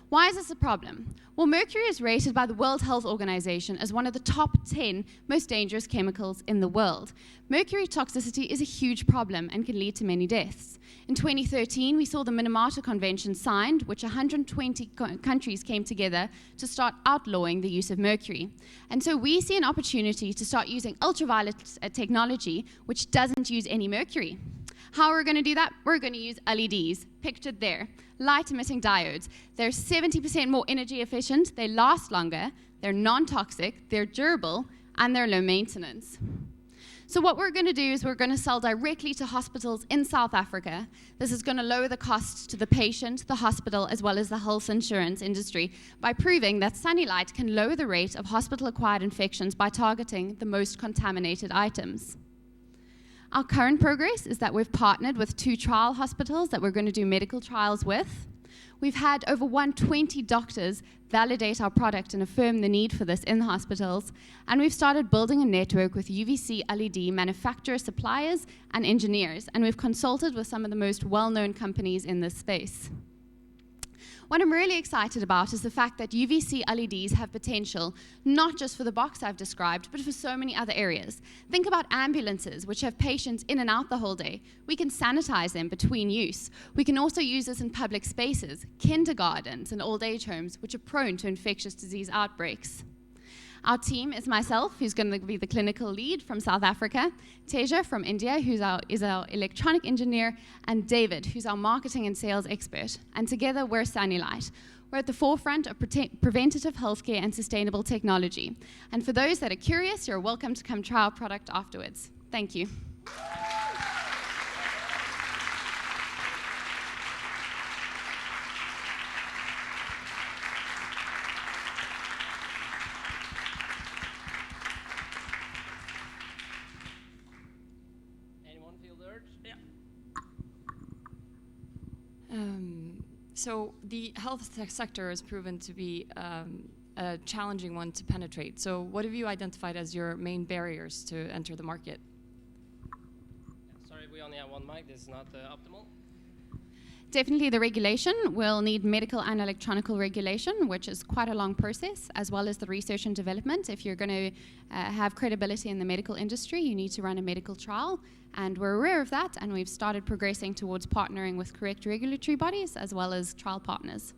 Why is this a problem? Well, mercury is rated by the World Health Organization as one of the top 10 most dangerous chemicals in the world. Mercury toxicity is a huge problem and can lead to many deaths. In 2013, we saw the Minamata Convention signed, which 120 countries came together to start outlawing the use of mercury. And so we see an opportunity to start using ultraviolet technology, which doesn't use any mercury. How are we going to do that? We're going to use LEDs, pictured there, light-emitting diodes. They're 70% more energy efficient, they last longer, they're non-toxic, they're durable, and they're low maintenance. So what we're going to do is we're going to sell directly to hospitals in South Africa. This is going to lower the cost to the patient, the hospital, as well as the health insurance industry by proving that SunnyLight can lower the rate of hospital-acquired infections by targeting the most contaminated items. Our current progress is that we've partnered with 2 trial hospitals that we're going to do medical trials with. We've had over 120 doctors validate our product and affirm the need for this in hospitals. And we've started building a network with UVC LED manufacturer suppliers and engineers. And we've consulted with some of the most well-known companies in this space. What I'm really excited about is the fact that UVC LEDs have potential not just for the box I've described, but for so many other areas. Think about ambulances, which have patients in and out the whole day. We can sanitize them between use. We can also use this in public spaces, kindergartens, and old age homes, which are prone to infectious disease outbreaks. Our team is myself, who's going to be the clinical lead from South Africa, Teja from India, who is our electronic engineer, and David, who's our marketing and sales expert. And together, we're SunnyLight. We're at the forefront of preventative healthcare and sustainable technology. And for those that are curious, you're welcome to come try our product afterwards. Thank you. Anyone feel the urge? So the health sector has proven to be a challenging one to penetrate. So what have you identified as your main barriers to enter the market? Sorry, we only have one mic. This is not optimal. Definitely the regulation. We'll need medical and electronical regulation, which is quite a long process, as well as the research and development. If you're going to have credibility in the medical industry, you need to run a medical trial, and we're aware of that, and we've started progressing towards partnering with correct regulatory bodies as well as trial partners.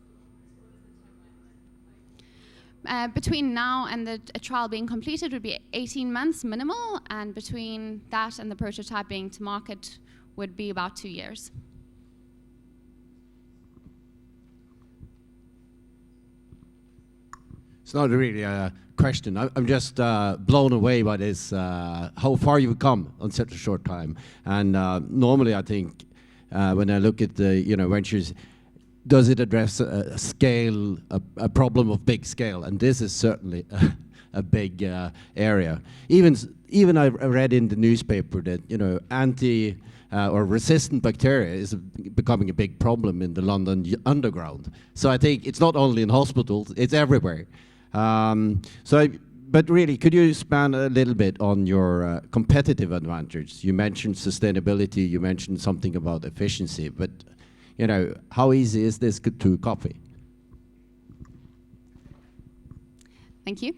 Between now and the trial being completed would be 18 months minimal, and between that and the prototype being to market would be about 2 years. It's not really a question. I'm just blown away by this, how far you've come on such a short time. And normally I think when I look at the ventures, does it address a scale, a problem of big scale? And this is certainly a big area. Even I read in the newspaper that anti or resistant bacteria is becoming a big problem in the London underground. So I think it's not only in hospitals; it's everywhere. But really, could you expand a little bit on your competitive advantage? You mentioned sustainability. You mentioned something about efficiency, but how easy is this to copy? Thank you.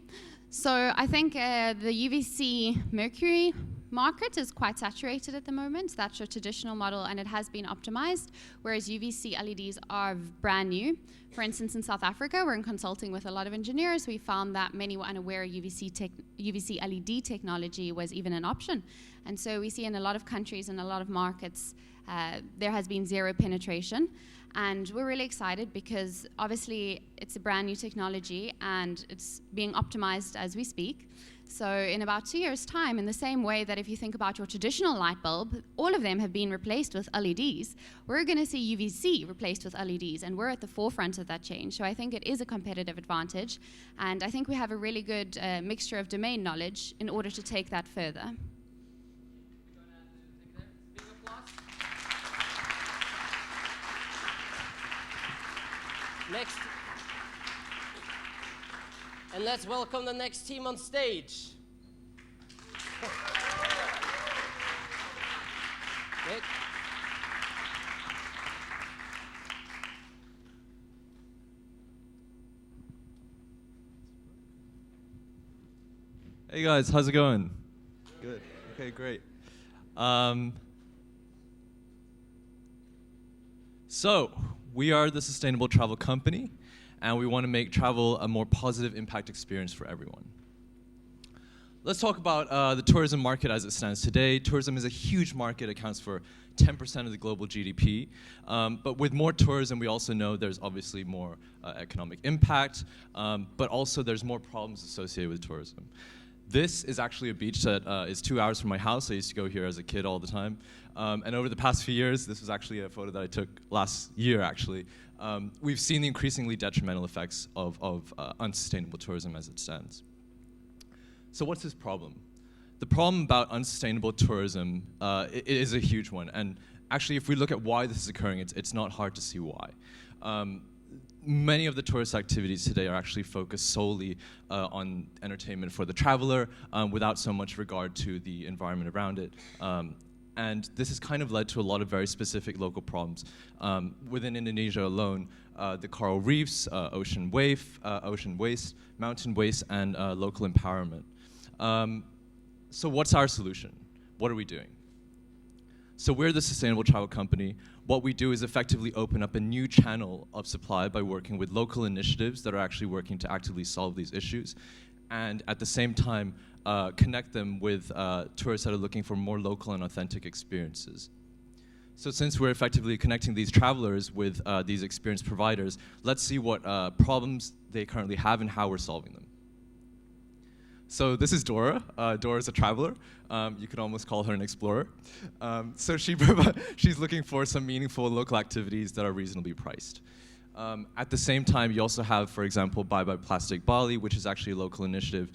So I think the UVC mercury market is quite saturated at the moment. That's a traditional model, and it has been optimized, whereas UVC LEDs are brand new. For instance, in South Africa, we're in consulting with a lot of engineers. We found that many were unaware UVC LED technology was even an option. And so we see in a lot of countries and a lot of markets, there has been zero penetration. And we're really excited because obviously it's a brand new technology and it's being optimized as we speak. So in about 2 years' time, in the same way that if you think about your traditional light bulb, all of them have been replaced with LEDs, we're going to see UVC replaced with LEDs, and we're at the forefront of that change. So I think it is a competitive advantage, and I think we have a really good mixture of domain knowledge in order to take that further. Next. And let's welcome the next team on stage. Nick. Hey guys, how's it going? Good. Okay, great. So, we are the Sustainable Travel Company, and we want to make travel a more positive impact experience for everyone. Let's talk about the tourism market as it stands today. Tourism is a huge market, accounts for 10% of the global GDP. But with more tourism, we also know there's obviously more economic impact, but also there's more problems associated with tourism. This is actually a beach that is 2 hours from my house. I used to go here as a kid all the time. And over the past few years, this was actually a photo that I took last year, actually. We've seen the increasingly detrimental effects of unsustainable tourism as it stands. So what's this problem? The problem about unsustainable tourism it is a huge one. And actually, if we look at why this is occurring, it's not hard to see why. Many of the tourist activities today are actually focused solely on entertainment for the traveler without so much regard to the environment around it. And this has kind of led to a lot of very specific local problems. Within Indonesia alone, the coral reefs, ocean waste, mountain waste, and local empowerment. So what's our solution? What are we doing? So we're the Sustainable Travel Company. What we do is effectively open up a new channel of supply by working with local initiatives that are actually working to actively solve these issues, and at the same time, connect them with tourists that are looking for more local and authentic experiences. So since we're effectively connecting these travelers with these experience providers, let's see what problems they currently have and how we're solving them. So this is Dora. Dora's a traveler. You could almost call her an explorer. So she's looking for some meaningful local activities that are reasonably priced. At the same time, you also have, for example, Bye Bye Plastic Bali, which is actually a local initiative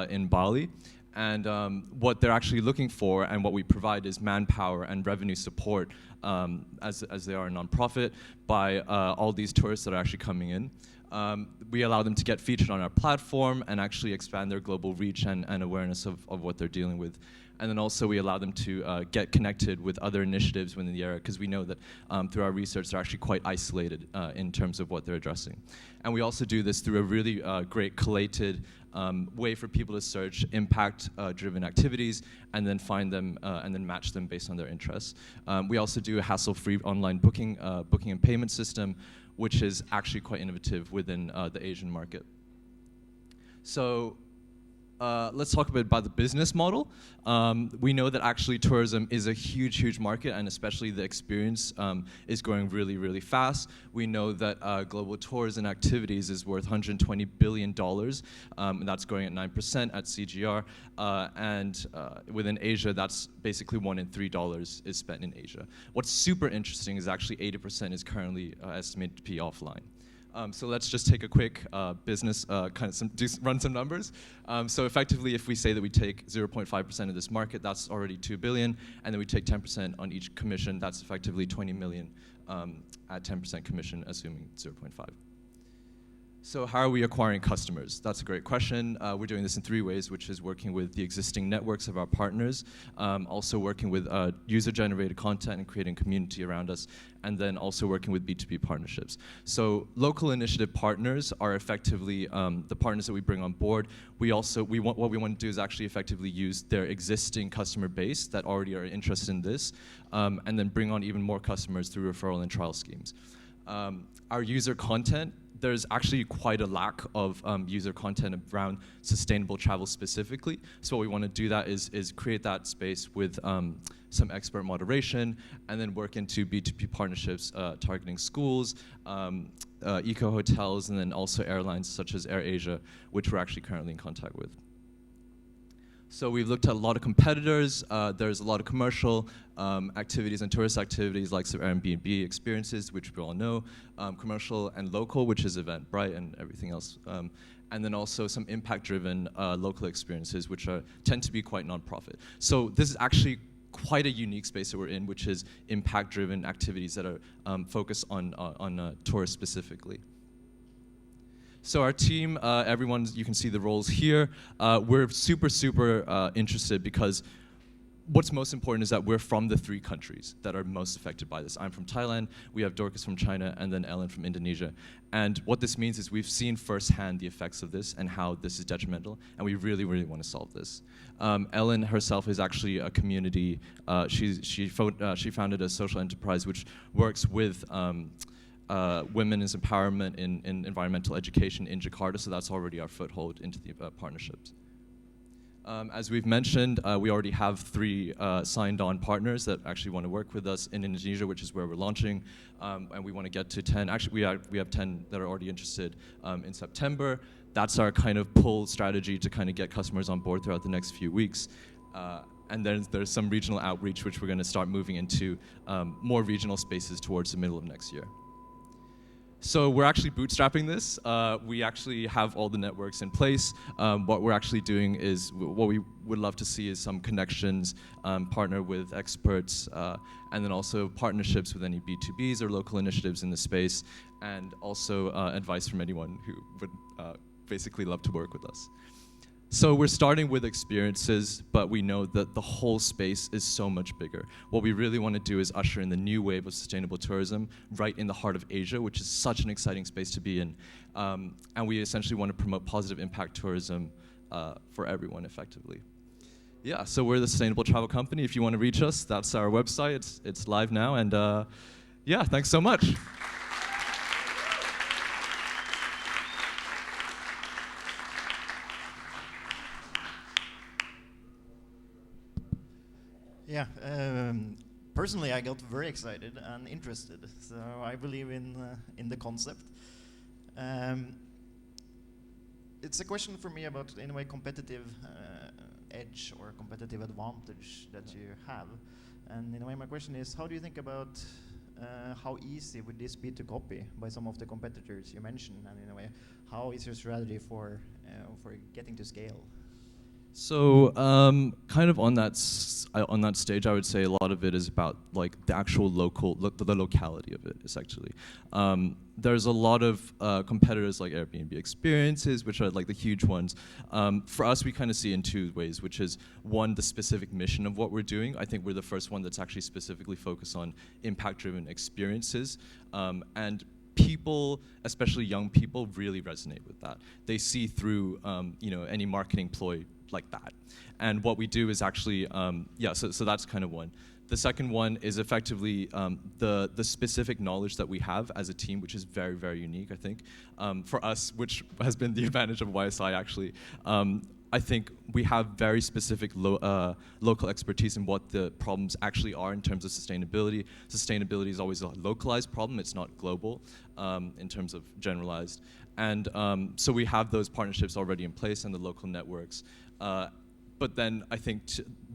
in Bali. And what they're actually looking for and what we provide is manpower and revenue support as they are a nonprofit by all these tourists that are actually coming in. We allow them to get featured on our platform and actually expand their global reach and awareness of what they're dealing with. And then also we allow them to get connected with other initiatives within the area, because we know that through our research they're actually quite isolated in terms of what they're addressing. And we also do this through a really great collated way for people to search impact-driven activities and then find them and then match them based on their interests. We also do a hassle-free online booking and payment system, which is actually quite innovative within the Asian market. So let's talk a bit about the business model. We know that actually tourism is a huge, huge market, and especially the experience is growing really, really fast. We know that global tours and activities is worth $120 billion, and that's growing at 9% at CGR. And within Asia, that's basically $1 in $3 is spent in Asia. What's super interesting is actually 80% is currently estimated to be offline. So let's just take a quick business, run some numbers. So effectively, if we say that we take 0.5% of this market, that's already 2 billion, and then we take 10% on each commission, that's effectively 20 million at 10% commission, assuming 0.5. So how are we acquiring customers? That's a great question. We're doing this in 3 ways, which is working with the existing networks of our partners, also working with user-generated content and creating community around us, and then also working with B2B partnerships. So local initiative partners are effectively the partners that we bring on board. What we want to do is actually effectively use their existing customer base that already are interested in this, and then bring on even more customers through referral and trial schemes. Our user content, there's actually quite a lack of user content around sustainable travel specifically. So what we want to do that is create that space with some expert moderation, and then work into B2B partnerships targeting schools, eco hotels, and then also airlines such as AirAsia, which we're actually currently in contact with. So we've looked at a lot of competitors. There's a lot of commercial activities and tourist activities like some Airbnb experiences, which we all know, commercial and local, which is Eventbrite and everything else. And then also some impact-driven local experiences, which tend to be quite nonprofit. So this is actually quite a unique space that we're in, which is impact-driven activities that are focused on tourists specifically. So our team, everyone, you can see the roles here. We're super, super interested because what's most important is that we're from the 3 countries that are most affected by this. I'm from Thailand, we have Dorcas from China, and then Ellen from Indonesia. And what this means is we've seen firsthand the effects of this and how this is detrimental, and we really, really want to solve this. Ellen herself is actually a community, she founded a social enterprise which works with women's empowerment in environmental education in Jakarta, so that's already our foothold into the partnerships. As we've mentioned, we already have 3 signed-on partners that actually want to work with us in Indonesia, which is where we're launching, and we want to get to 10. Actually, we have 10 that are already interested in September. That's our kind of pull strategy to kind of get customers on board throughout the next few weeks. And then there's some regional outreach, which we're going to start moving into more regional spaces towards the middle of next year. So we're actually bootstrapping this. We actually have all the networks in place. What we're actually doing is, what we would love to see is some connections, partner with experts, and then also partnerships with any B2Bs or local initiatives in the space, and also advice from anyone who would basically love to work with us. So we're starting with experiences, but we know that the whole space is so much bigger. What we really want to do is usher in the new wave of sustainable tourism right in the heart of Asia, which is such an exciting space to be in. And we essentially want to promote positive impact tourism for everyone effectively. Yeah, so we're the Sustainable Travel Company. If you want to reach us, that's our website. It's live now, and yeah, thanks so much. Yeah, personally, I got very excited and interested. So I believe in the concept. It's a question for me about, in a way, competitive edge or competitive advantage that you have. And in a way, my question is, how do you think about how easy would this be to copy by some of the competitors you mentioned? And in a way, how is your strategy for getting to scale? So, kind of on that stage, I would say a lot of it is about like the actual the locality of it. Essentially, there's a lot of competitors like Airbnb Experiences, which are like the huge ones. For us, we kind of see it in two ways, which is one, the specific mission of what we're doing. I think we're the first one that's actually specifically focused on impact-driven experiences, and people, especially young people, really resonate with that. They see through any marketing ploy like that. And what we do is actually, so that's kind of one. The second one is effectively the specific knowledge that we have as a team, which is very, very unique, I think. For us, which has been the advantage of YSI actually, I think we have very specific local expertise in what the problems actually are in terms of sustainability. Sustainability is always a localized problem, it's not global in terms of generalized. And so we have those partnerships already in place and the local networks. But then I think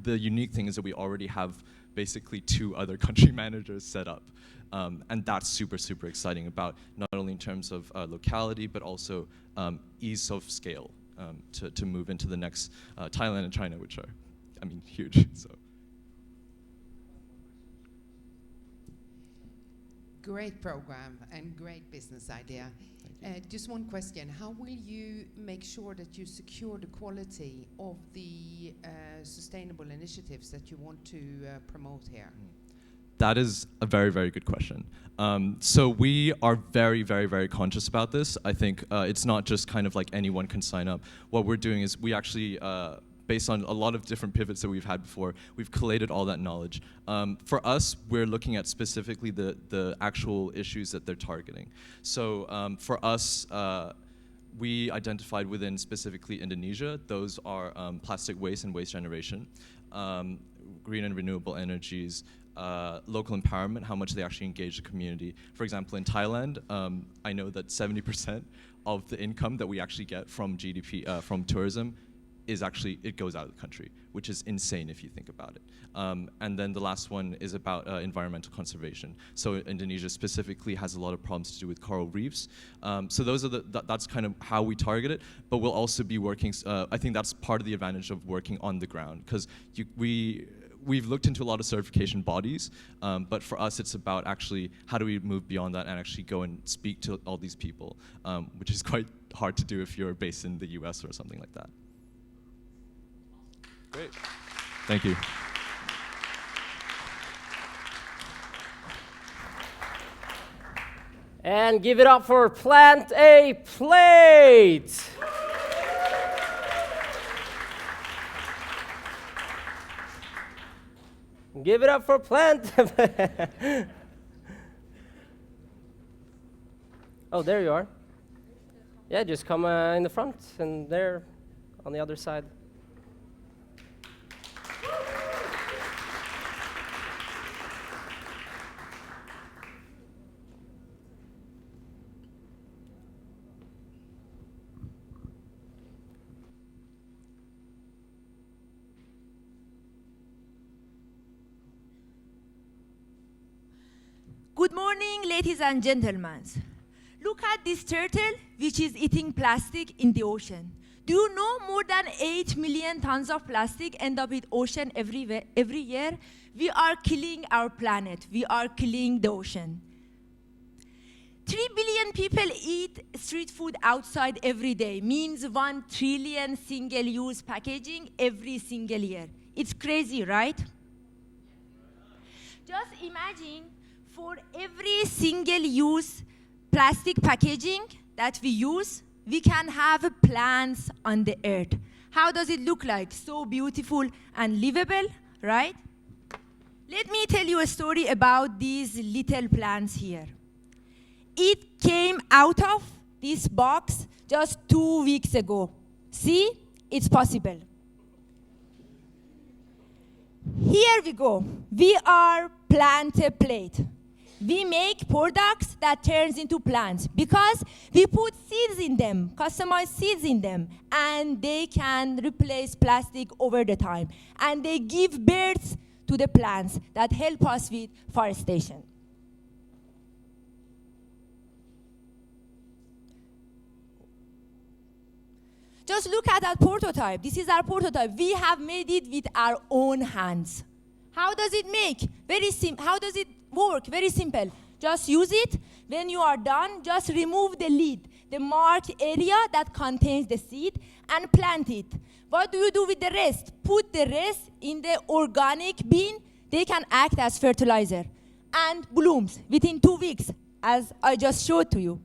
the unique thing is that we already have basically 2 other country managers set up. And that's super, super exciting about not only in terms of locality, but also ease of scale to move into the next Thailand and China, which are, I mean, huge. So. Great program and great business idea. Just one question. How will you make sure that you secure the quality of the sustainable initiatives that you want to promote here? That is a very, very good question. So we are very, very, very conscious about this. I think it's not just kind of like anyone can sign up. What we're doing is we actually, based on a lot of different pivots that we've had before, we've collated all that knowledge. For us, we're looking at specifically the actual issues that they're targeting. So for us, we identified within specifically Indonesia, those are plastic waste and waste generation, green and renewable energies, local empowerment, how much they actually engage the community. For example, in Thailand, I know that 70% of the income that we actually get from GDP, from tourism, is actually, it goes out of the country, which is insane if you think about it. And then the last one is about environmental conservation. So Indonesia specifically has a lot of problems to do with coral reefs. So those are that's kind of how we target it, but we'll also be working, I think that's part of the advantage of working on the ground, because we've looked into a lot of certification bodies, but for us it's about actually how do we move beyond that and actually go and speak to all these people, which is quite hard to do if you're based in the US or something like that. Great. Thank you. And give it up for Plant a Plate. Give it up for Plant. Oh, there you are. Yeah, just come in the front and there on the other side. Good morning, ladies and gentlemen. Look at this turtle, which is eating plastic in the ocean. Do you know more than 8 million tons of plastic end up in ocean every year? We are killing our planet. We are killing the ocean. 3 billion people eat street food outside every day, means 1 trillion single-use packaging every single year. It's crazy, right? Just imagine, for every single-use plastic packaging that we use, we can have plants on the earth. How does it look like? So beautiful and livable, right? Let me tell you a story about these little plants here. It came out of this box just 2 weeks ago. See? It's possible. Here we go. We are Plant a Plate. We make products that turns into plants because we put seeds in them, customized seeds in them, and they can replace plastic over the time. And they give birth to the plants that help us with forestation. Just look at our prototype. This is our prototype. We have made it with our own hands. How does it make? How does it work? Very simple. Just use it. When you are done, just remove the lid, the marked area that contains the seed, and plant it. What do you do with the rest? Put the rest in the organic bin. They can act as fertilizer and blooms within 2 weeks, as I just showed to you.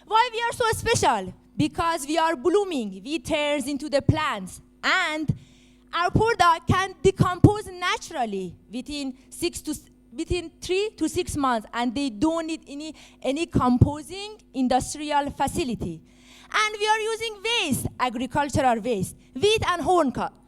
Why we are so special? Because we are blooming. We turns into the plants, and our product can decompose naturally within 3 to 6 months, and they don't need any composing industrial facility. And we are using waste, agricultural waste, wheat and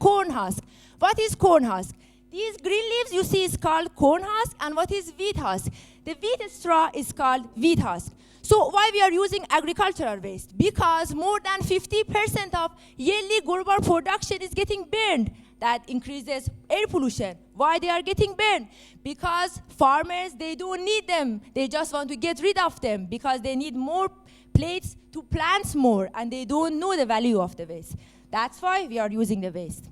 corn husk. What is corn husk? These green leaves you see is called corn husk, and what is wheat husk? The wheat straw is called wheat husk. So why we are using agricultural waste? Because more than 50% of yearly global production is getting burned. That increases air pollution. Why they are getting burned? Because farmers, they don't need them. They just want to get rid of them because they need more plates to plant more, and they don't know the value of the waste. That's why we are using the waste.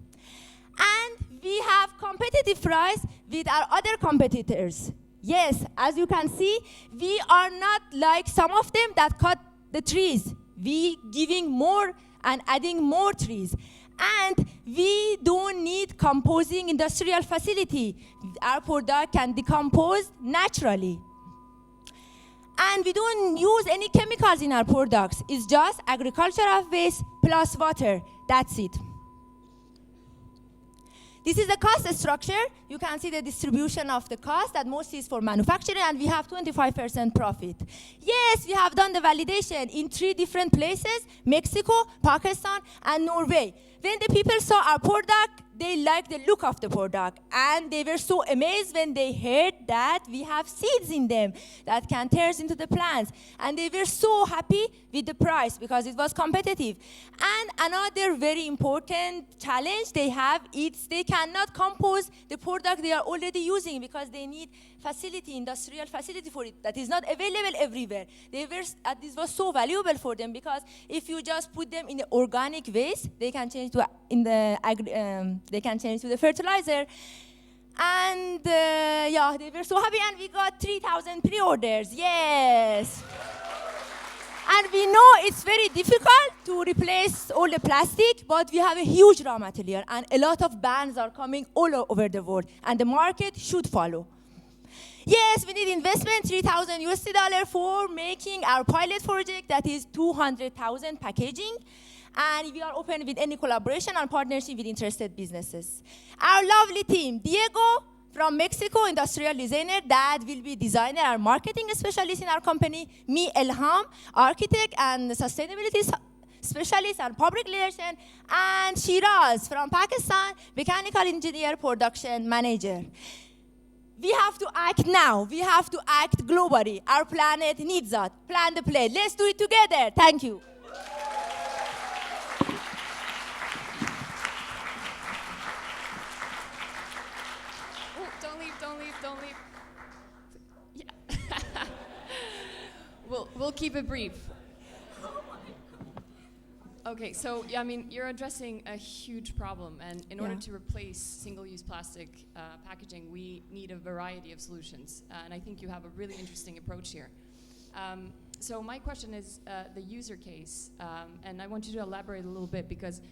And we have competitive price with our other competitors. Yes, as you can see, we are not like some of them that cut the trees. We giving more and adding more trees. And we don't need composing industrial facility. Our product can decompose naturally. And we don't use any chemicals in our products. It's just agricultural waste plus water. That's it. This is the cost structure. You can see the distribution of the cost that mostly is for manufacturing, and we have 25% profit. Yes, we have done the validation in 3 different places, Mexico, Pakistan, and Norway. When the people saw our product, they liked the look of the product, and they were so amazed when they heard that we have seeds in them that can turn into the plants. And they were so happy with the price because it was competitive. And another very important challenge they have is they cannot compose the product they are already using because they need facility, industrial facility for it that is not available everywhere. This was so valuable for them because if you just put them in the organic waste, they can change to the fertilizer. And yeah, they were so happy, and we got 3,000 pre-orders. Yes. And we know it's very difficult to replace all the plastic, but we have a huge raw material, and a lot of bans are coming all over the world, and the market should follow. Yes, we need investment, $3,000 for making our pilot project, that is 200,000 packaging. And we are open with any collaboration and partnership with interested businesses. Our lovely team, Diego from Mexico, industrial designer, that will be designer and marketing specialist in our company. Me, Elham, architect and sustainability specialist and public relations. And Shiraz from Pakistan, mechanical engineer, production manager. We have to act now. We have to act globally. Our planet needs that. Plan the play. Let's do it together. Thank you. Don't leave. Yeah. We'll keep it brief. Okay, so yeah, I mean, you're addressing a huge problem, and in order to replace single-use plastic packaging, we need a variety of solutions, and I think you have a really interesting approach here. So my question is the user case, and I want you to elaborate a little bit, because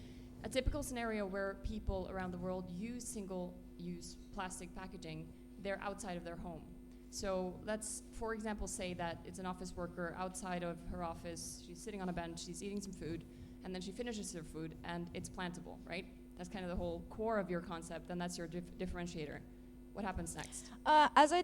a typical scenario where people around the world use single-use plastic packaging, they're outside of their home. So let's, for example, say that it's an office worker outside of her office, she's sitting on a bench, she's eating some food, and then she finishes her food, and it's plantable, right? That's kind of the whole core of your concept, and that's your differentiator. What happens next? As I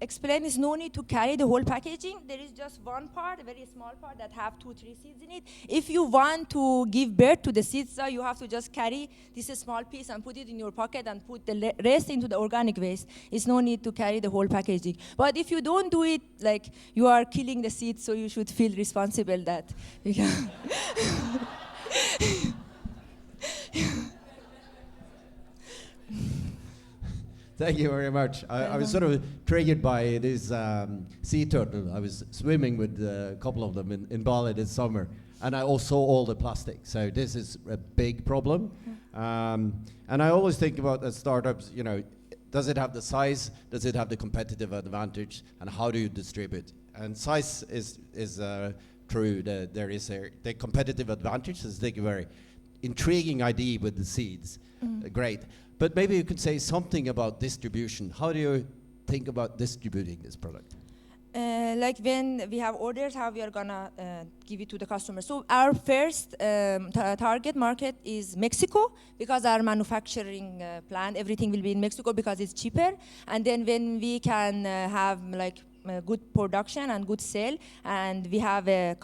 explained, there's no need to carry the whole packaging. There is just one part, a very small part that have 2-3 seeds in it. If you want to give birth to the seeds, you have to just carry this small piece and put it in your pocket and put the rest into the organic waste. It's no need to carry the whole packaging. But if you don't do it, like, you are killing the seeds, so you should feel responsible that you can. Thank you very much. I was sort of triggered by this sea turtle. I was swimming with a couple of them in Bali this summer, and I also saw all the plastic. So this is a big problem. And I always think about the startups, you know, does it have the size? Does it have the competitive advantage? And how do you distribute? And size is true. There is the competitive advantage. I think a very intriguing idea with the seeds. Great. But maybe you could say something about distribution. How do you think about distributing this product? Like when we have orders, how we are gonna give it to the customer. So our first target market is Mexico, because our manufacturing plant, everything will be in Mexico because it's cheaper. And then when we can have like good production and good sale, and we have a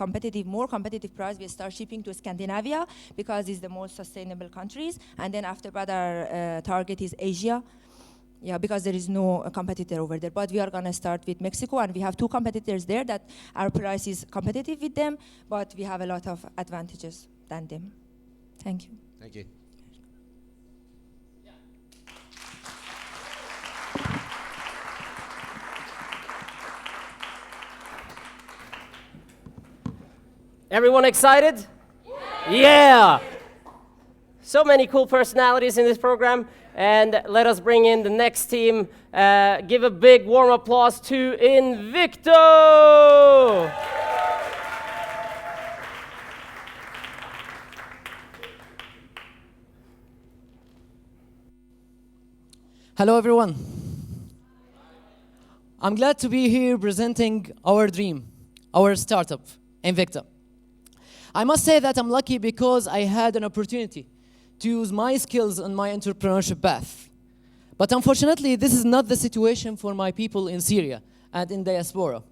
more competitive price, we start shipping to Scandinavia because it's the most sustainable countries. And then after that, our target is Asia. Yeah, because there is no competitor over there. But we are gonna start with Mexico, and we have 2 competitors there that our price is competitive with them, but we have a lot of advantages than them. Thank you. Thank you. Everyone excited? Yeah! So many cool personalities in this program. And let us bring in the next team. Give a big warm applause to Invicto! Hello, everyone. I'm glad to be here presenting our dream, our startup, Invicta. I must say that I'm lucky because I had an opportunity to use my skills on my entrepreneurship path. But unfortunately, this is not the situation for my people in Syria and in diaspora.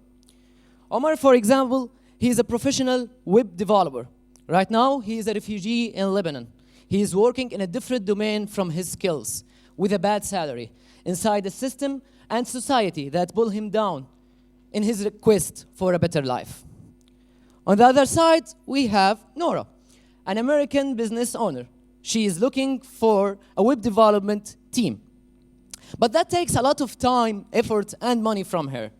Omar, for example, he is a professional web developer. Right now, he is a refugee in Lebanon. He is working in a different domain from his skills, with a bad salary, inside a system and society that pull him down in his quest for a better life. On the other side, we have Nora, an American business owner. She is looking for a web development team. But that takes a lot of time, effort, and money from her.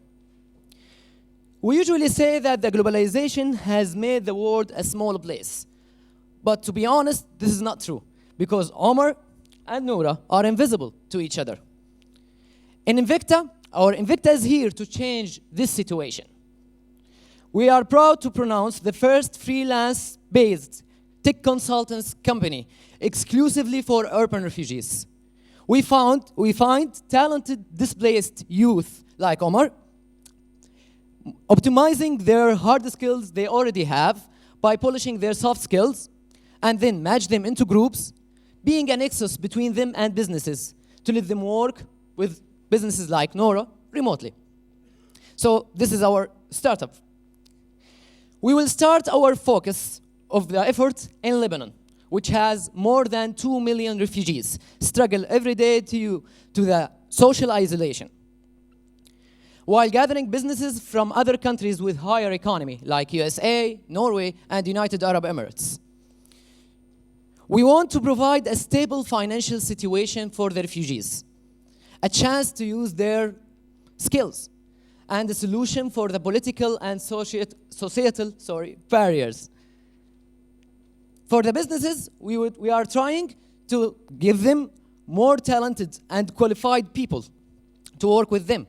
We usually say that the globalization has made the world a small place. But to be honest, this is not true, because Omar and Nora are invisible to each other. In Invicta, our Invicta is here to change this situation. We are proud to pronounce the first freelance-based tech consultants company exclusively for urban refugees. We find talented displaced youth like Omar optimizing their hard skills they already have by polishing their soft skills, and then match them into groups, being a nexus between them and businesses to let them work with businesses like Nora remotely. So this is our startup. We will start our focus of the effort in Lebanon, which has more than 2 million refugees struggle every day to the social isolation, while gathering businesses from other countries with higher economy, like USA, Norway, and United Arab Emirates. We want to provide a stable financial situation for the refugees, a chance to use their skills, and a solution for the political and societal barriers. For the businesses, we are trying to give them more talented and qualified people to work with them,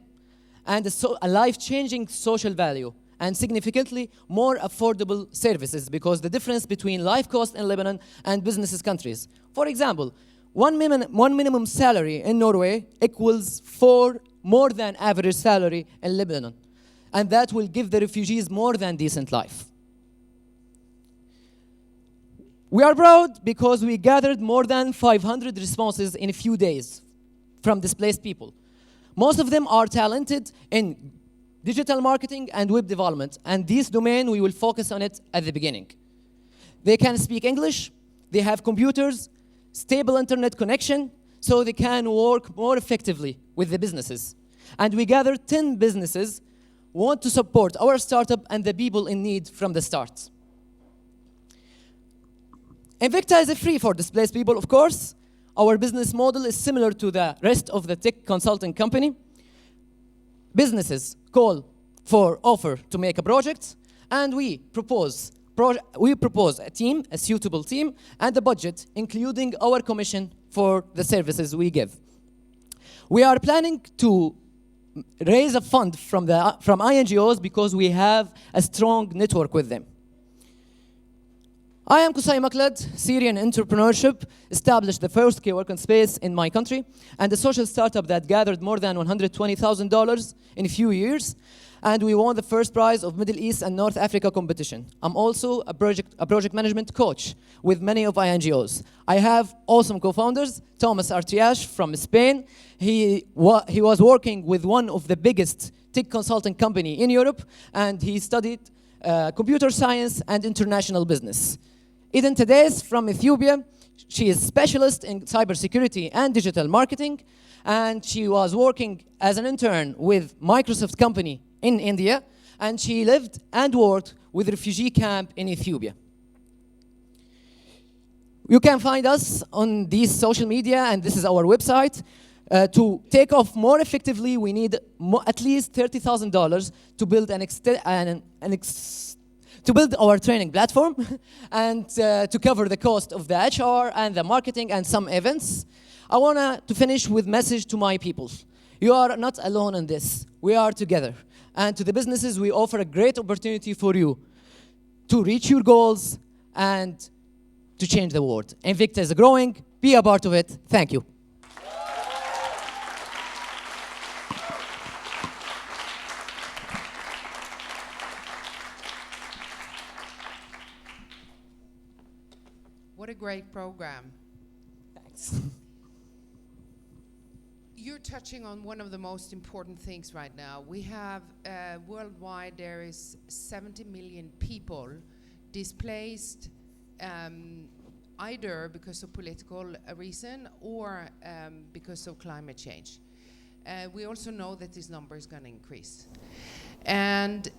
and a life-changing social value, and significantly more affordable services, because the difference between life cost in Lebanon and businesses countries. For example, one minimum salary in Norway equals 4 more than average salary in Lebanon, and that will give the refugees more than decent life. We are proud because we gathered more than 500 responses in a few days from displaced people. Most of them are talented in digital marketing and web development, and this domain we will focus on it at the beginning. They can speak English, they have computers, stable internet connection, so they can work more effectively with the businesses. And we gathered 10 businesses who want to support our startup and the people in need from the start. Invicta is free for displaced people, of course. our business model is similar to the rest of the tech consulting company. Businesses call for offer to make a project, and we propose a team, a suitable team, and a budget, including our commission for the services we give. We are planning to raise a fund from INGOs because we have a strong network with them. I am Kusai Maklad, Syrian entrepreneurship, established the first co-working space in my country, and a social startup that gathered more than $120,000 in a few years, and we won the first prize of Middle East and North Africa competition. I'm also a project management coach with many of INGOs. I have awesome co-founders, Thomas Artiash from Spain. He was working with one of the biggest tech consulting company in Europe, and he studied computer science and international business. Eden Tades from Ethiopia. She is specialist in cybersecurity and digital marketing, and she was working as an intern with Microsoft company in India, and she lived and worked with refugee camp in Ethiopia. You can find us on these social media, and this is our website. To take off more effectively, we need at least $30,000 to build to build our training platform and to cover the cost of the HR and the marketing and some events. I want to finish with a message to my people. You are not alone in this. We are together. And to the businesses, we offer a great opportunity for you to reach your goals and to change the world. Invicta is growing. Be a part of it. Thank you. What a great program. Thanks. You're touching on one of the most important things right now. We have worldwide, there is 70 million people displaced either because of political reason or because of climate change. We also know that this number is going to increase. And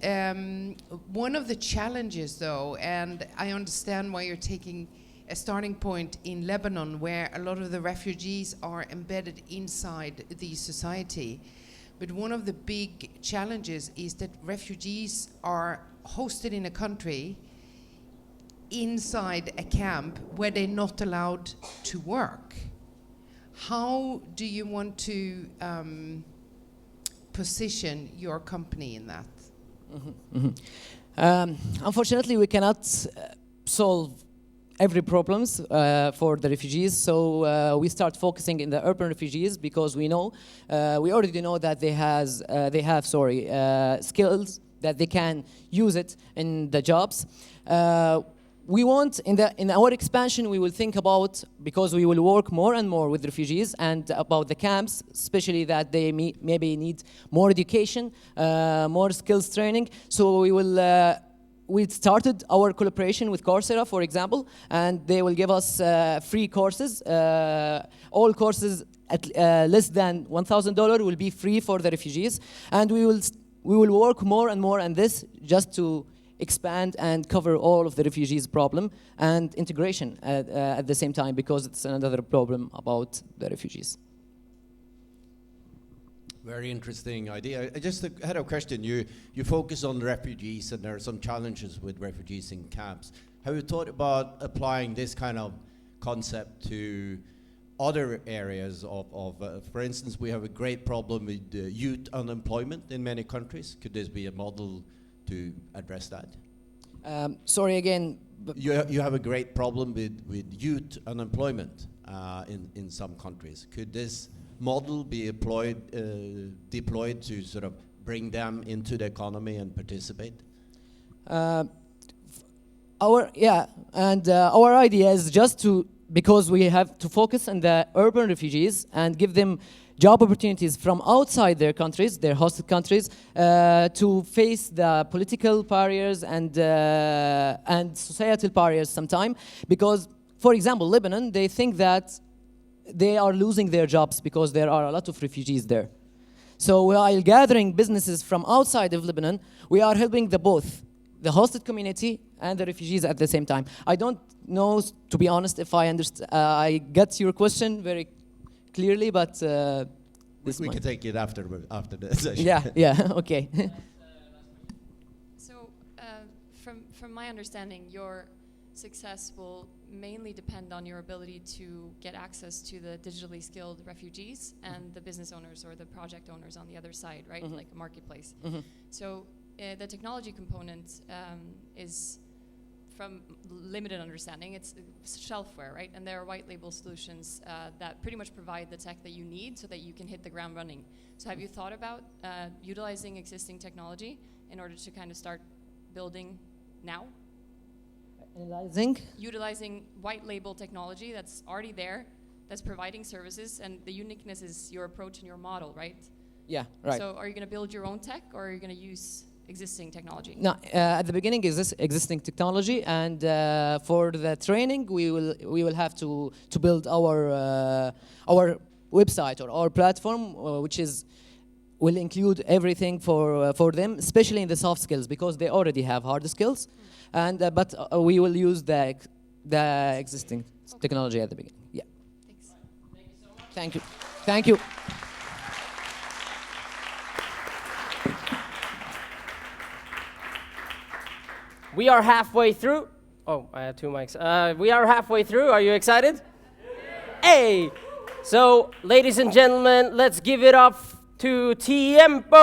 one of the challenges, though, and I understand why you're taking a starting point in Lebanon, where a lot of the refugees are embedded inside the society. But one of the big challenges is that refugees are hosted in a country inside a camp where they're not allowed to work. How do you want to position your company in that? Unfortunately, we cannot solve every problems for the refugees, so we start focusing in the urban refugees because we already know that they have skills that they can use it in the jobs. We want in our expansion we will think about, because we will work more and more with refugees and about the camps, especially that they maybe need more education, more skills training. So we started our collaboration with Coursera, for example, and they will give us free courses. All courses at less than $1,000 will be free for the refugees, and we will work more and more on this just to expand and cover all of the refugees' problem and integration at the same time, because it's another problem about the refugees. Very interesting idea. I just had a question. You focus on refugees, and there are some challenges with refugees in camps. Have you thought about applying this kind of concept to other areas of for instance, we have a great problem with youth unemployment in many countries. Could this be a model to address that? Sorry again. You have a great problem with youth unemployment in some countries. Could this model be deployed to sort of bring them into the economy and participate? Our idea is just because we have to focus on the urban refugees and give them job opportunities from outside their countries, their hosted countries, to face the political barriers and societal barriers sometime. Because, for example, Lebanon, they think that they are losing their jobs because there are a lot of refugees there. So while gathering businesses from outside of Lebanon, we are helping the the hosted community and the refugees at the same time. I don't know, to be honest, if I get your question very clearly, but we can take it after the session. Yeah, okay. So, from my understanding, your success will mainly depend on your ability to get access to the digitally skilled refugees and the business owners or the project owners on the other side, right? Like a marketplace. So the technology component is, from limited understanding, it's shelfware, right? And there are white label solutions that pretty much provide the tech that you need so that you can hit the ground running. So have you thought about utilizing existing technology in order to kind of start building now? Utilizing white label technology that's already there, that's providing services, and the uniqueness is your approach and your model, right? Yeah, right. So are you going to build your own tech, or are you going to use existing technology? No, at the beginning is this existing technology, and for the training we will have to build our website or our platform, which will include everything for them, especially in the soft skills, because they already have hard skills, and but we will use the existing technology at the beginning. Yeah. Thanks. Thank you. Thank you. We are halfway through. Oh, I have two mics. We are halfway through. Are you excited? Yeah. Hey! So, ladies and gentlemen, let's give it up to Tiempo!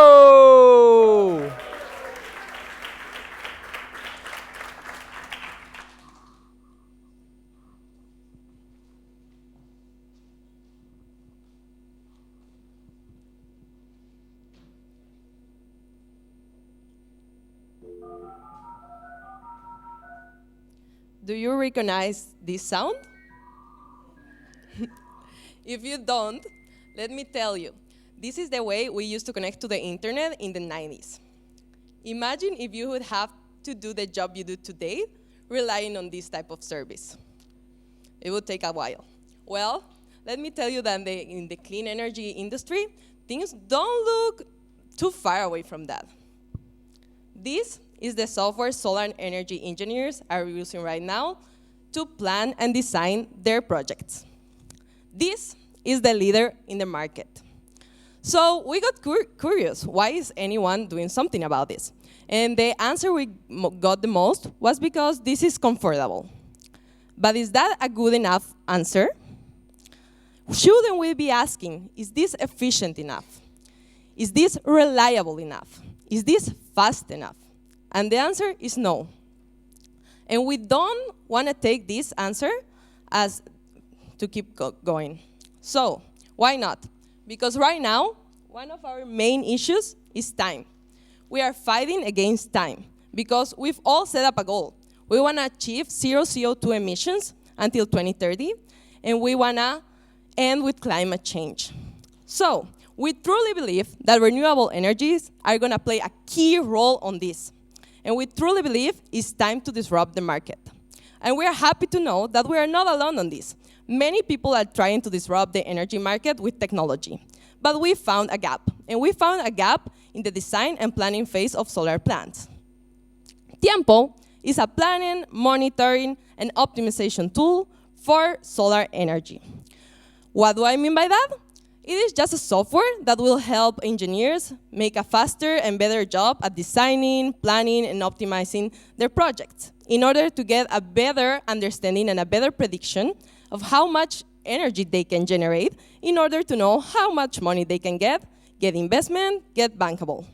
Do you recognize this sound? If you don't, let me tell you. This is the way we used to connect to the internet in the 90s. Imagine if you would have to do the job you do today relying on this type of service. It would take a while. Well, let me tell you that in the clean energy industry, things don't look too far away from that. This is the software solar and energy engineers are using right now to plan and design their projects. This is the leader in the market. So we got curious, why is anyone doing something about this? And the answer we got the most was because this is comfortable. But is that a good enough answer? Shouldn't we be asking, is this efficient enough? Is this reliable enough? Is this fast enough? And the answer is no. And we don't want to take this answer as to keep going. So, why not? Because right now, one of our main issues is time. We are fighting against time because we've all set up a goal. We want to achieve 0 CO2 emissions until 2030, and we want to end with climate change. So, we truly believe that renewable energies are going to play a key role on this. And we truly believe it's time to disrupt the market. And we are happy to know that we are not alone on this. Many people are trying to disrupt the energy market with technology. But we found a gap. And we found a gap in the design and planning phase of solar plants. Tiempo is a planning, monitoring, and optimization tool for solar energy. What do I mean by that? It is just a software that will help engineers make a faster and better job at designing, planning, and optimizing their projects in order to get a better understanding and a better prediction of how much energy they can generate in order to know how much money they can get investment, get bankable.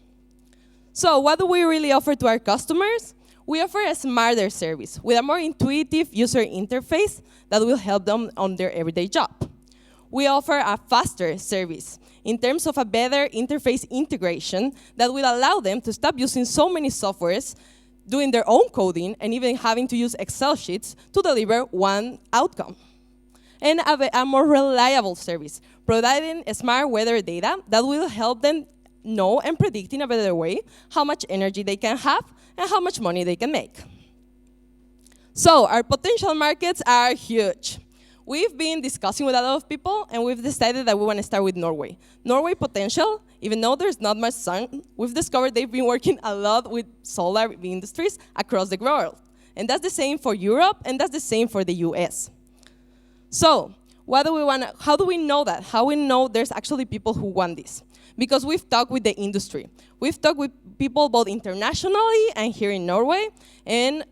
So what do we really offer to our customers? We offer a smarter service with a more intuitive user interface that will help them on their everyday job. We offer a faster service in terms of a better interface integration that will allow them to stop using so many softwares, doing their own coding, and even having to use Excel sheets to deliver one outcome. And a more reliable service, providing smart weather data that will help them know and predict in a better way how much energy they can have and how much money they can make. So our potential markets are huge. we've been discussing with a lot of people, and we've decided that we want to start with Norway. Norway potential, even though there's not much sun, we've discovered they've been working a lot with solar industries across the world. And that's the same for Europe, and that's the same for the US. So, how do we know that? How we know there's actually people who want this? Because we've talked with the industry. We've talked with people both internationally and here in Norway, and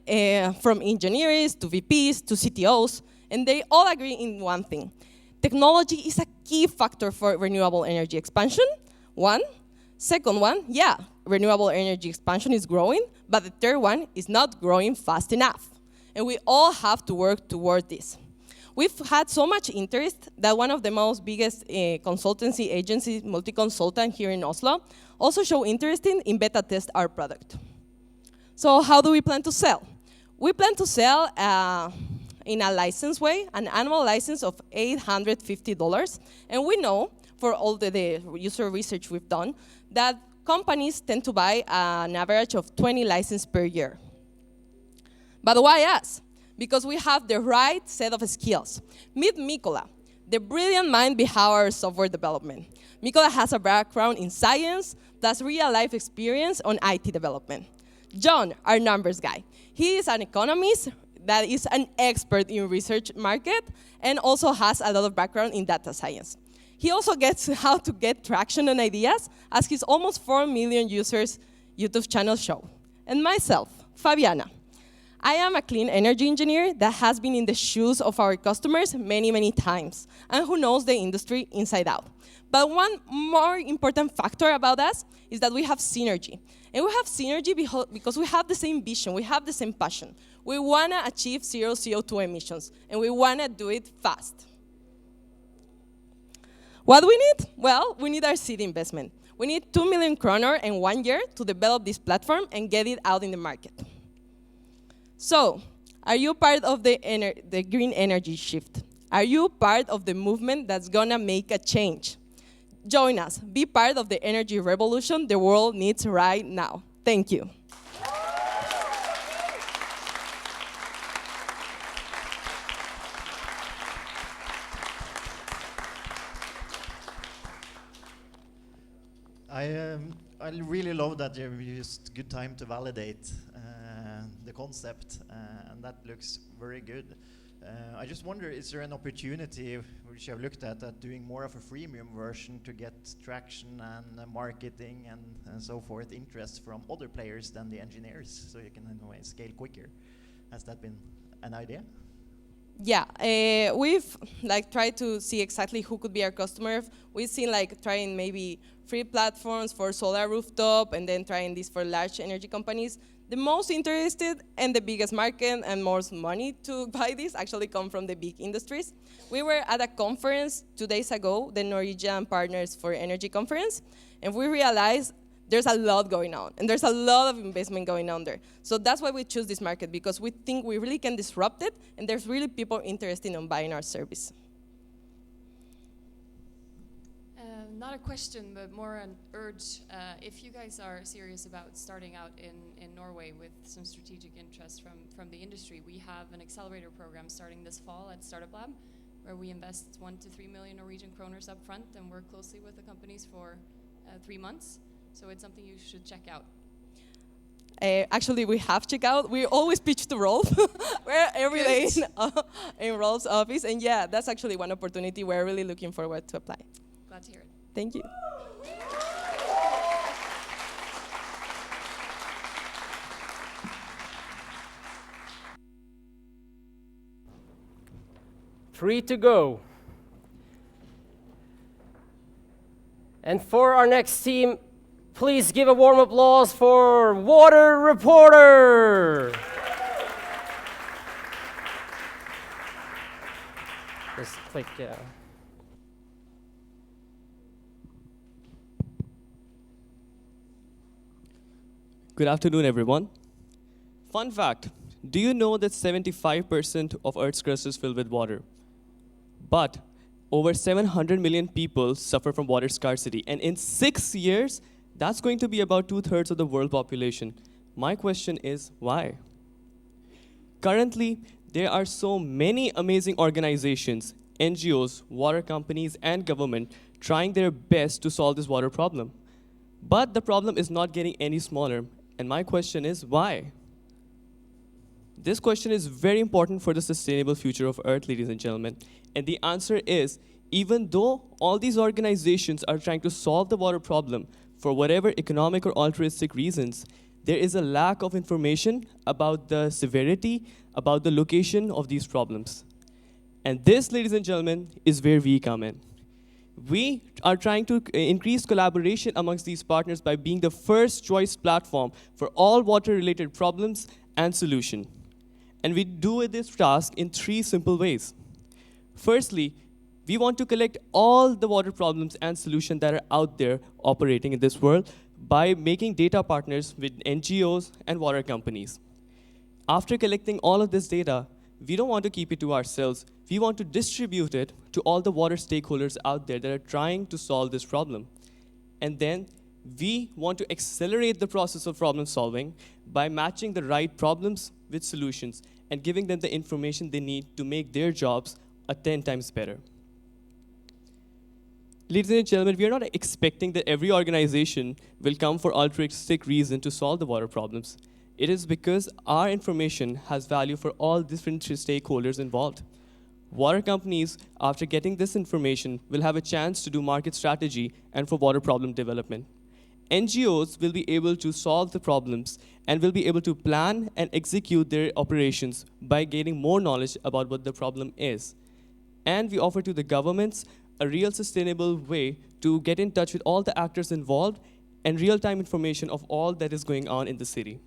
from engineers to VPs to CTOs, and they all agree in one thing. Technology is a key factor for renewable energy expansion, one. Second one, yeah, renewable energy expansion is growing, but the third one is not growing fast enough. And we all have to work toward this. We've had so much interest that one of the most biggest consultancy agencies, Multiconsult here in Oslo, also show interest in beta test our product. So how do we plan to sell? We plan to sell in a license way, an annual license of $850. And we know, for all the user research we've done, that companies tend to buy an average of 20 licenses per year. But why us? Because we have the right set of skills. Meet Mikola, the brilliant mind behind our software development. Mikola has a background in science, plus real-life experience on IT development. John, our numbers guy. He is an economist that is an expert in research market and also has a lot of background in data science. He also gets how to get traction on ideas, as his almost 4 million users YouTube channel show. And myself, Fabiana. I am a clean energy engineer that has been in the shoes of our customers many, many times, and who knows the industry inside out. But one more important factor about us is that we have synergy. And we have synergy because we have the same vision, we have the same passion. We want to achieve zero CO2 emissions, and we want to do it fast. What do we need? Well, we need our seed investment. We need 2 million kroner in 1 year to develop this platform and get it out in the market. So, are you part of the green energy shift? Are you part of the movement that's gonna make a change? Join us. Be part of the energy revolution the world needs right now. Thank you. I really love that you used good time to validate the concept, and that looks very good. I just wonder, is there an opportunity, which you have looked at doing more of a freemium version to get traction and marketing and so forth, interest from other players than the engineers, so you can in a way scale quicker? Has that been an idea? Yeah, we've tried to see exactly who could be our customer. We've seen trying maybe free platforms for solar rooftop and then trying this for large energy companies. The most interested and the biggest market and most money to buy this actually come from the big industries. We were at a conference 2 days ago, the Norwegian Partners for Energy conference, and we realized there's a lot going on, and there's a lot of investment going on there. So that's why we choose this market, because we think we really can disrupt it, and there's really people interested in buying our service. Not a question, but more an urge. If you guys are serious about starting out in Norway with some strategic interest from the industry, we have an accelerator program starting this fall at Startup Lab, where we invest 1 to 3 million Norwegian kroners up front and work closely with the companies for 3 months. So it's something you should check out. Actually, we have checked out. We always pitch to Rolf. We're every day in Rolf's office. And yeah, that's actually one opportunity we're really looking forward to apply. Glad to hear it. Thank you. Three to go. And for our next team, please give a warm applause for Water Reporter. Just click. Good afternoon, everyone. Fun fact, do you know that 75% of Earth's crust is filled with water? But over 700 million people suffer from water scarcity, and in 6 years, that's going to be about 2/3 of the world population. My question is, why? Currently, there are so many amazing organizations, NGOs, water companies, and government trying their best to solve this water problem. But the problem is not getting any smaller. And my question is, why? This question is very important for the sustainable future of Earth, ladies and gentlemen. And the answer is, even though all these organizations are trying to solve the water problem for whatever economic or altruistic reasons, there is a lack of information about the severity, about the location of these problems. And this, ladies and gentlemen, is where we come in. We are trying to increase collaboration amongst these partners by being the first choice platform for all water-related problems and solutions. And we do this task in 3 simple ways. Firstly, we want to collect all the water problems and solutions that are out there operating in this world by making data partners with NGOs and water companies. After collecting all of this data, we don't want to keep it to ourselves. We want to distribute it to all the water stakeholders out there that are trying to solve this problem. And then we want to accelerate the process of problem solving by matching the right problems with solutions and giving them the information they need to make their jobs 10 times better. Ladies and gentlemen, we are not expecting that every organization will come for altruistic reason to solve the water problems. It is because our information has value for all different stakeholders involved. Water companies, after getting this information, will have a chance to do market strategy and for water problem development. NGOs will be able to solve the problems and will be able to plan and execute their operations by gaining more knowledge about what the problem is. And we offer to the governments a real sustainable way to get in touch with all the actors involved and real-time information of all that is going on in the city.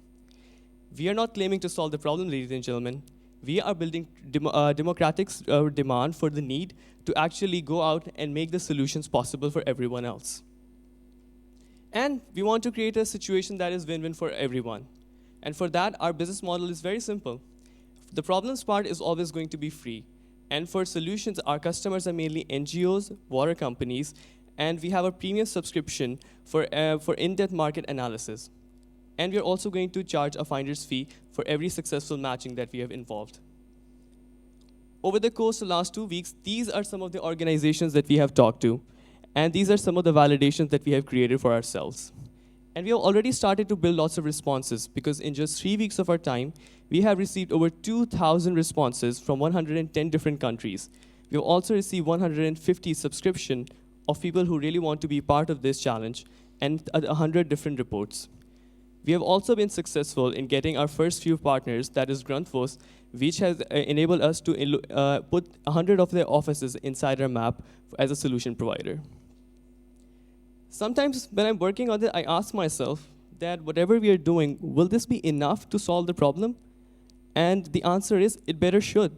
We are not claiming to solve the problem, ladies and gentlemen. We are building democratic demand for the need to actually go out and make the solutions possible for everyone else. And we want to create a situation that is win-win for everyone. And for that, our business model is very simple. The problems part is always going to be free. And for solutions, our customers are mainly NGOs, water companies, and we have a premium subscription for in-depth market analysis. And we're also going to charge a finder's fee for every successful matching that we have involved. Over the course of the last 2 weeks, these are some of the organizations that we have talked to. And these are some of the validations that we have created for ourselves. And we have already started to build lots of responses because in just 3 weeks of our time, we have received over 2,000 responses from 110 different countries. We have also received 150 subscription of people who really want to be part of this challenge and 100 different reports. We have also been successful in getting our first few partners, that is Grundfos, which has enabled us to put 100 of their offices inside our map as a solution provider. Sometimes when I'm working on it, I ask myself that whatever we are doing, will this be enough to solve the problem? And the answer is, it better should.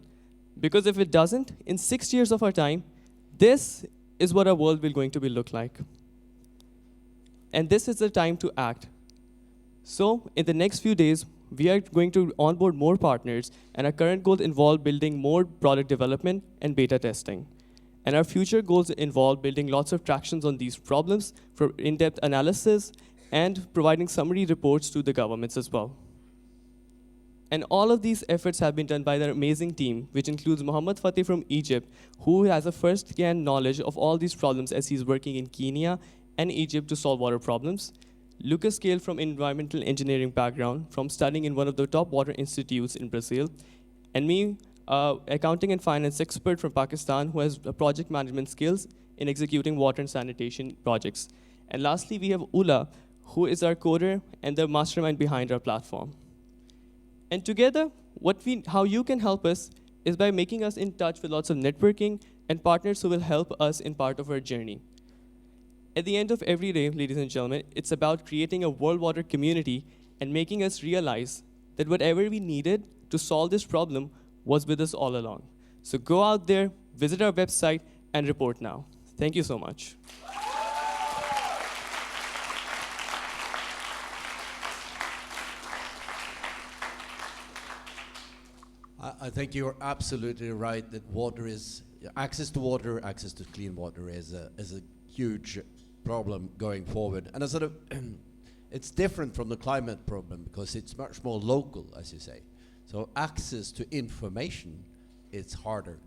Because if it doesn't, in 6 years of our time, this is what our world will going to be look like. And this is the time to act. So in the next few days, we are going to onboard more partners, and our current goals involve building more product development and beta testing. And our future goals involve building lots of tractions on these problems for in-depth analysis and providing summary reports to the governments as well. And all of these efforts have been done by their amazing team, which includes Mohammed Fateh from Egypt, who has a first-hand knowledge of all these problems as he's working in Kenya and Egypt to solve water problems. Lucas Gale from environmental engineering background, from studying in one of the top water institutes in Brazil. And me, accounting and finance expert from Pakistan, who has project management skills in executing water and sanitation projects. And lastly, we have Ula, who is our coder and the mastermind behind our platform. And together, how you can help us is by making us in touch with lots of networking and partners who will help us in part of our journey. At the end of every day, ladies and gentlemen, it's about creating a world water community and making us realize that whatever we needed to solve this problem was with us all along. So go out there, visit our website, and report now. Thank you so much. I think you're absolutely right that access to water, access to clean water is a huge problem going forward. And it's different from the climate problem because it's much more local, as you say. So access to information, it's harder.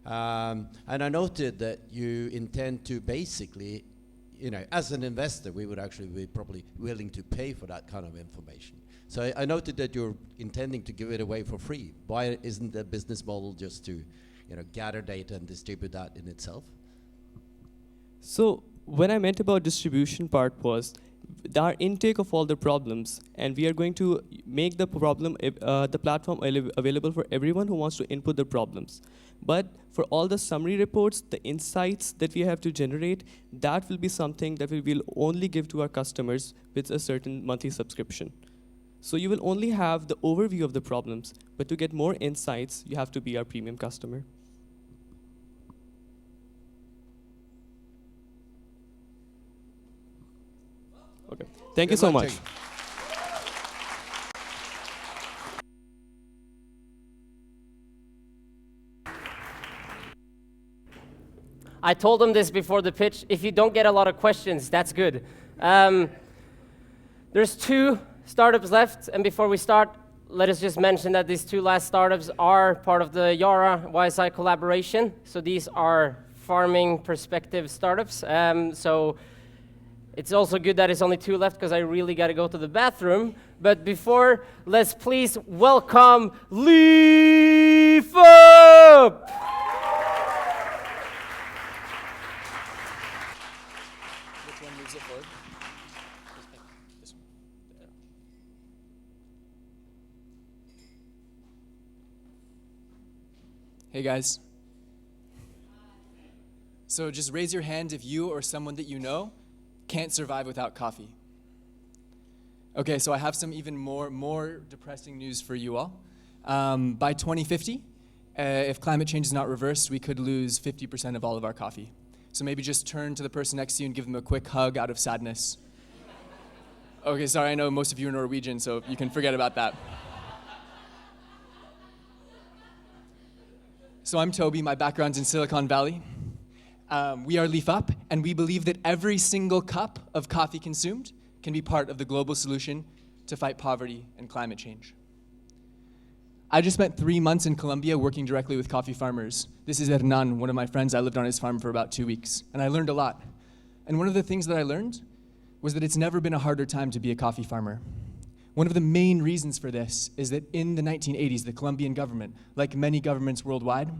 And I noted that you intend to basically, as an investor, we would actually be probably willing to pay for that kind of information. So I noted that you're intending to give it away for free. Why isn't the business model just to, gather data and distribute that in itself? So when I meant about distribution part was our intake of all the problems, and we are going to make the platform available for everyone who wants to input the problems. But for all the summary reports, the insights that we have to generate, that will be something that we will only give to our customers with a certain monthly subscription. So you will only have the overview of the problems, but to get more insights, you have to be our premium customer. Okay. Thank you so much. I told them this before the pitch. If you don't get a lot of questions, that's good. There's 2 startups left, and before we start, let us just mention that these 2 last startups are part of the Yara YSI collaboration. So these are farming perspective startups. So it's also good that it's only 2 left because I really got to go to the bathroom. But before, let's please welcome Leaf Up! Which one moves it forward? This one. There. Hey guys. So just raise your hand if you or someone that you know can't survive without coffee. Okay, so I have some even more depressing news for you all. By 2050, if climate change is not reversed, we could lose 50% of all of our coffee. So maybe just turn to the person next to you and give them a quick hug out of sadness. Okay, sorry, I know most of you are Norwegian, so you can forget about that. So I'm Toby, my background's in Silicon Valley. We are Leaf Up, and we believe that every single cup of coffee consumed can be part of the global solution to fight poverty and climate change. I just spent 3 months in Colombia working directly with coffee farmers. This is Hernan, one of my friends. I lived on his farm for about 2 weeks, and I learned a lot. And one of the things that I learned was that it's never been a harder time to be a coffee farmer. One of the main reasons for this is that in the 1980s, the Colombian government, like many governments worldwide,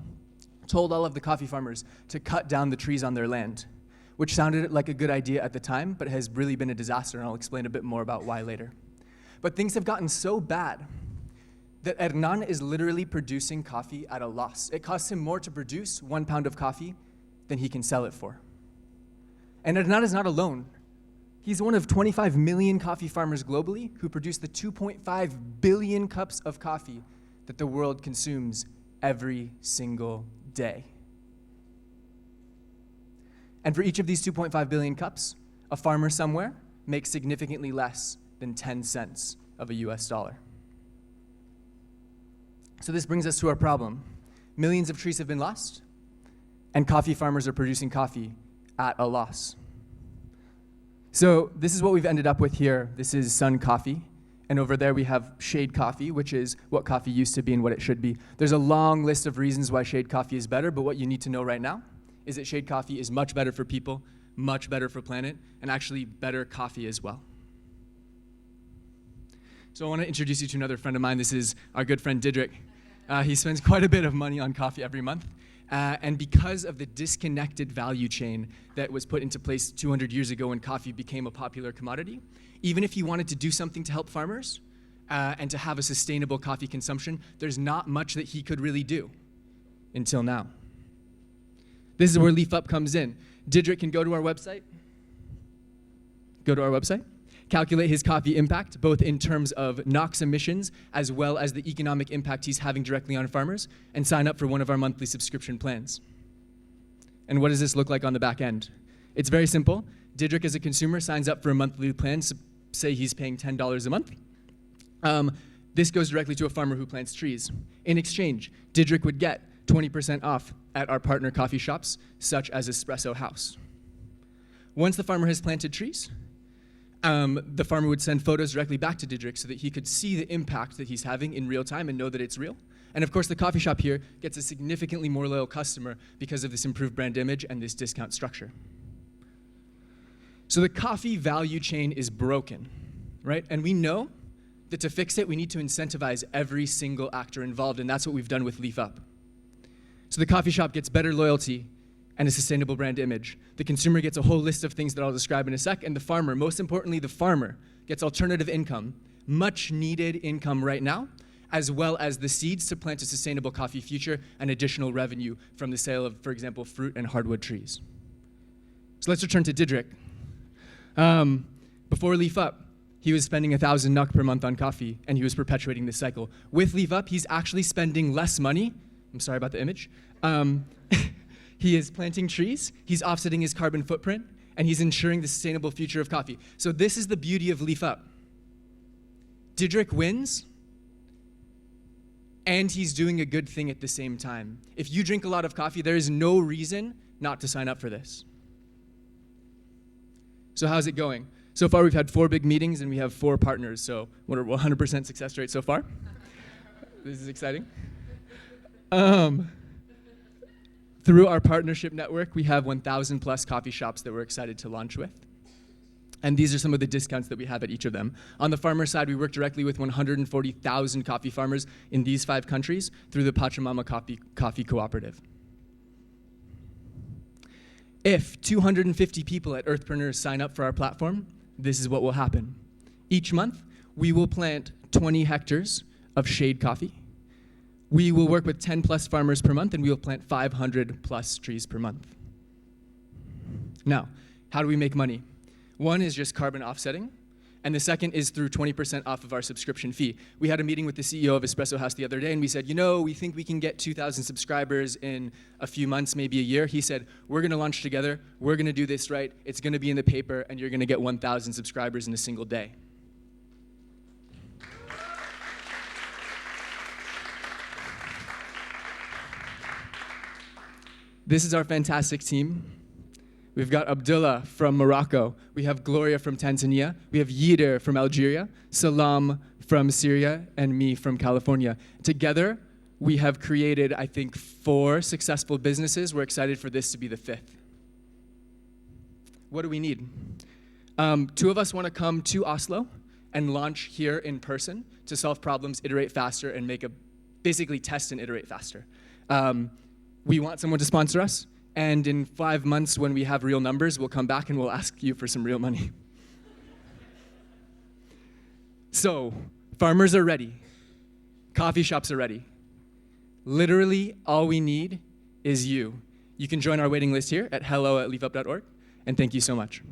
told all of the coffee farmers to cut down the trees on their land, which sounded like a good idea at the time, but has really been a disaster, and I'll explain a bit more about why later. But things have gotten so bad that Hernan is literally producing coffee at a loss. It costs him more to produce 1 pound of coffee than he can sell it for. And Hernan is not alone. He's one of 25 million coffee farmers globally who produce the 2.5 billion cups of coffee that the world consumes every single day. And for each of these 2.5 billion cups, a farmer somewhere makes significantly less than 10 cents of a US dollar. So this brings us to our problem. Millions of trees have been lost, and coffee farmers are producing coffee at a loss. So this is what we've ended up with here. This is Sun Coffee. And over there we have shade coffee, which is what coffee used to be and what it should be. There's a long list of reasons why shade coffee is better, but what you need to know right now is that shade coffee is much better for people, much better for planet, and actually better coffee as well. So I want to introduce you to another friend of mine. This is our good friend Didrik. He spends quite a bit of money on coffee every month. And because of the disconnected value chain that was put into place 200 years ago when coffee became a popular commodity, even if he wanted to do something to help farmers and to have a sustainable coffee consumption, there's not much that he could really do until now. This is where Leaf Up comes in. Didrik can go to our website, calculate his coffee impact, both in terms of NOx emissions as well as the economic impact he's having directly on farmers, and sign up for one of our monthly subscription plans. And what does this look like on the back end? It's very simple. Didrik, as a consumer, signs up for a monthly plan, so say he's paying $10 a month. This goes directly to a farmer who plants trees. In exchange, Didrik would get 20% off at our partner coffee shops, such as Espresso House. Once the farmer has planted trees, the farmer would send photos directly back to Didrik so that he could see the impact that he's having in real time and know that it's real. And of course, the coffee shop here gets a significantly more loyal customer because of this improved brand image and this discount structure. So the coffee value chain is broken, right? And we know that to fix it, we need to incentivize every single actor involved, and that's what we've done with Leaf Up. So the coffee shop gets better loyalty and a sustainable brand image. The consumer gets a whole list of things that I'll describe in a sec, and the farmer, most importantly, the farmer gets alternative income, much needed income right now, as well as the seeds to plant a sustainable coffee future and additional revenue from the sale of, for example, fruit and hardwood trees. So let's return to Didrik. Before Leaf Up, he was spending 1,000 NOK per month on coffee, and he was perpetuating this cycle. With Leaf Up, he's actually spending less money. I'm sorry about the image. He is planting trees, he's offsetting his carbon footprint, and he's ensuring the sustainable future of coffee. So this is the beauty of Leaf Up. Didrik wins, and he's doing a good thing at the same time. If you drink a lot of coffee, there is no reason not to sign up for this. So how's it going? So far, we've had 4 big meetings, and we have 4 partners, so we're 100% success rate so far. This is exciting. Through our partnership network, we have 1,000 plus coffee shops that we're excited to launch with. And these are some of the discounts that we have at each of them. On the farmer side, we work directly with 140,000 coffee farmers in these 5 countries through the Pachamama Coffee Cooperative. If 250 people at Earthpreneurs sign up for our platform, this is what will happen. Each month, we will plant 20 hectares of shade coffee. We will work with 10 plus farmers per month, and we will plant 500 plus trees per month. Now, how do we make money? One is just carbon offsetting, and the second is through 20% off of our subscription fee. We had a meeting with the CEO of Espresso House the other day, and we said, we think we can get 2,000 subscribers in a few months, maybe a year. He said, we're gonna launch together, we're gonna do this right, it's gonna be in the paper, and you're gonna get 1,000 subscribers in a single day. This is our fantastic team. We've got Abdullah from Morocco. We have Gloria from Tanzania. We have Yider from Algeria, Salam from Syria, and me from California. Together, we have created, I think, 4 successful businesses. We're excited for this to be the 5th. What do we need? 2 of us want to come to Oslo and launch here in person to solve problems, iterate faster, and basically test and iterate faster. We want someone to sponsor us, and in 5 months when we have real numbers, we'll come back and we'll ask you for some real money. So, farmers are ready. Coffee shops are ready. Literally, all we need is you. You can join our waiting list here at hello@leafup.org, and thank you so much.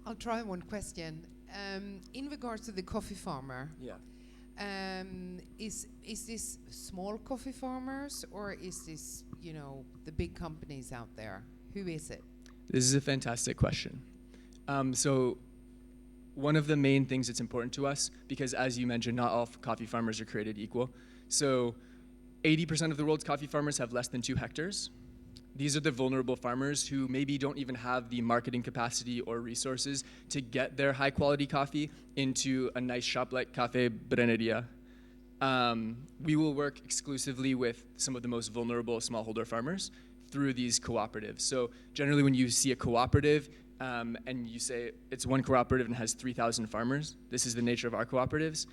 I'll try one question. In regards to the coffee farmer, is this small coffee farmers, or is this, the big companies out there? Who is it? This is a fantastic question. So one of the main things that's important to us, because as you mentioned, not all coffee farmers are created equal. So 80% of the world's coffee farmers have less than 2 hectares. These are the vulnerable farmers who maybe don't even have the marketing capacity or resources to get their high quality coffee into a nice shop like Cafe Breneria. We will work exclusively with some of the most vulnerable smallholder farmers through these cooperatives. So generally when you see a cooperative and you say it's one cooperative and has 3,000 farmers, this is the nature of our cooperatives,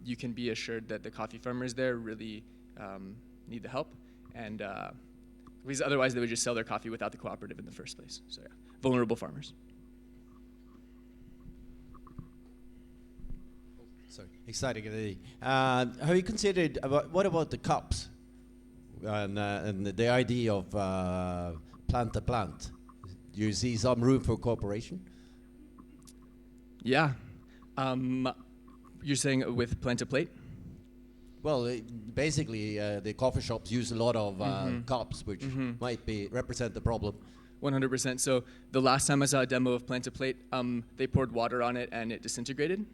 you can be assured that the coffee farmers there really need the help. And because otherwise they would just sell their coffee without the cooperative in the first place. So yeah, vulnerable farmers. Sorry, exciting. Have you considered, what about the cups and the idea of plant to plant? Do you see some room for cooperation? Yeah. You're saying with plant to plate? Well, basically, the coffee shops use a lot of cups, which might represent the problem. 100%. So the last time I saw a demo of Plant-A-Plate, they poured water on it and it disintegrated.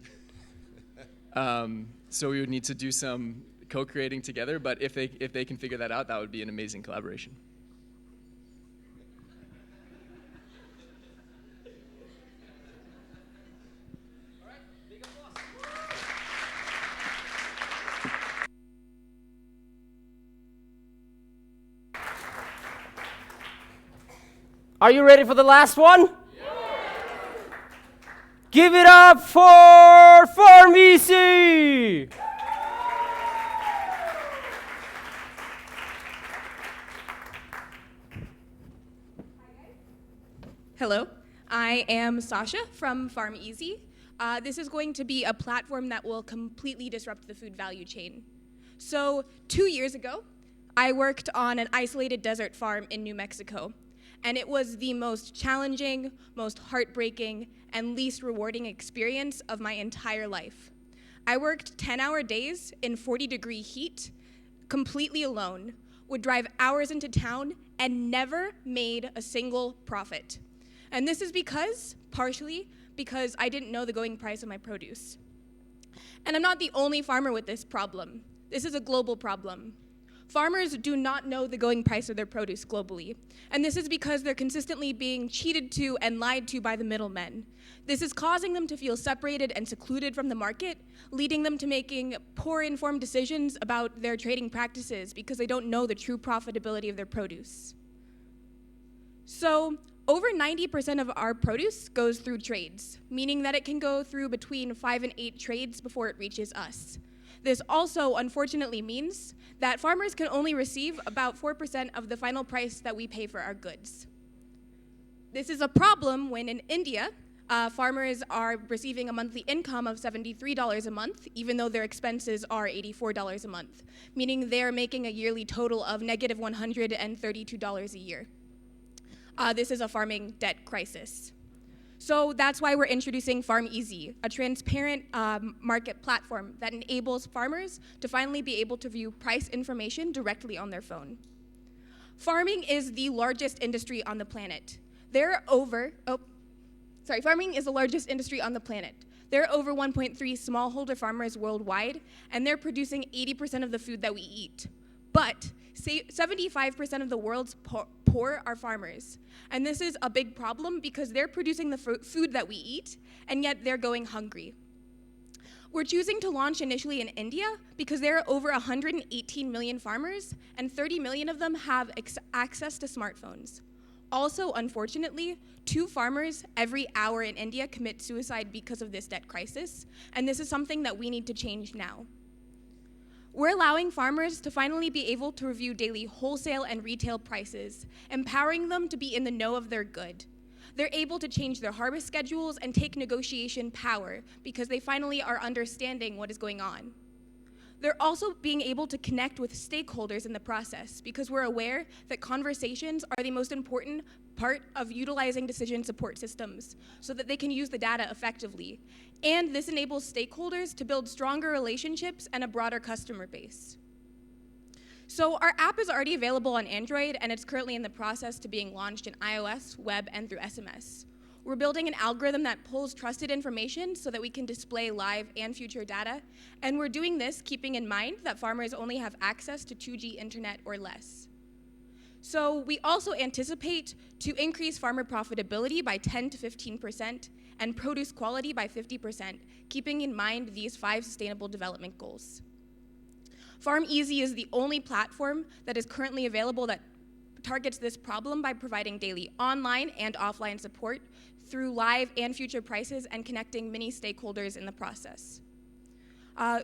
So we would need to do some co-creating together, but if they can figure that out, that would be an amazing collaboration. Are you ready for the last one? Give it up for Farm Easy! Hello, I am Sasha from Farm Easy. This is going to be a platform that will completely disrupt the food value chain. So 2 years ago, I worked on an isolated desert farm in New Mexico, and it was the most challenging, most heartbreaking, and least rewarding experience of my entire life. I worked 10-hour days in 40-degree heat, completely alone, would drive hours into town, and never made a single profit. And this is partially because I didn't know the going price of my produce. And I'm not the only farmer with this problem. This is a global problem. Farmers do not know the going price of their produce globally. And this is because they're consistently being cheated to and lied to by the middlemen. This is causing them to feel separated and secluded from the market, leading them to making poor informed decisions about their trading practices because they don't know the true profitability of their produce. So, over 90% of our produce goes through trades, meaning that it can go through between 5 and 8 trades before it reaches us. This also, unfortunately, means that farmers can only receive about 4% of the final price that we pay for our goods. This is a problem when in India, farmers are receiving a monthly income of $73 a month, even though their expenses are $84 a month, meaning they're making a yearly total of negative $132 a year. This is a farming debt crisis. So that's why we're introducing Farm Easy, a transparent market platform that enables farmers to finally be able to view price information directly on their phone. Farming is the largest industry on the planet. Farming is the largest industry on the planet. There are over 1.3 smallholder farmers worldwide, and they're producing 80% of the food that we eat. But 75% of the world's poor are farmers. And this is a big problem because they're producing the food that we eat, and yet they're going hungry. We're choosing to launch initially in India because there are over 118 million farmers, and 30 million of them have access to smartphones. Also, unfortunately, 2 farmers every hour in India commit suicide because of this debt crisis, and this is something that we need to change now. We're allowing farmers to finally be able to review daily wholesale and retail prices, empowering them to be in the know of their good. They're able to change their harvest schedules and take negotiation power because they finally are understanding what is going on. They're also being able to connect with stakeholders in the process because we're aware that conversations are the most important part of utilizing decision support systems so that they can use the data effectively. And this enables stakeholders to build stronger relationships and a broader customer base. So our app is already available on Android, and it's currently in the process to being launched in iOS, web, and through SMS. We're building an algorithm that pulls trusted information so that we can display live and future data, and we're doing this keeping in mind that farmers only have access to 2G internet or less. So we also anticipate to increase farmer profitability by 10 to 15% and produce quality by 50%, keeping in mind these 5 sustainable development goals. Farm Easy is the only platform that is currently available that targets this problem by providing daily online and offline support through live and future prices and connecting many stakeholders in the process.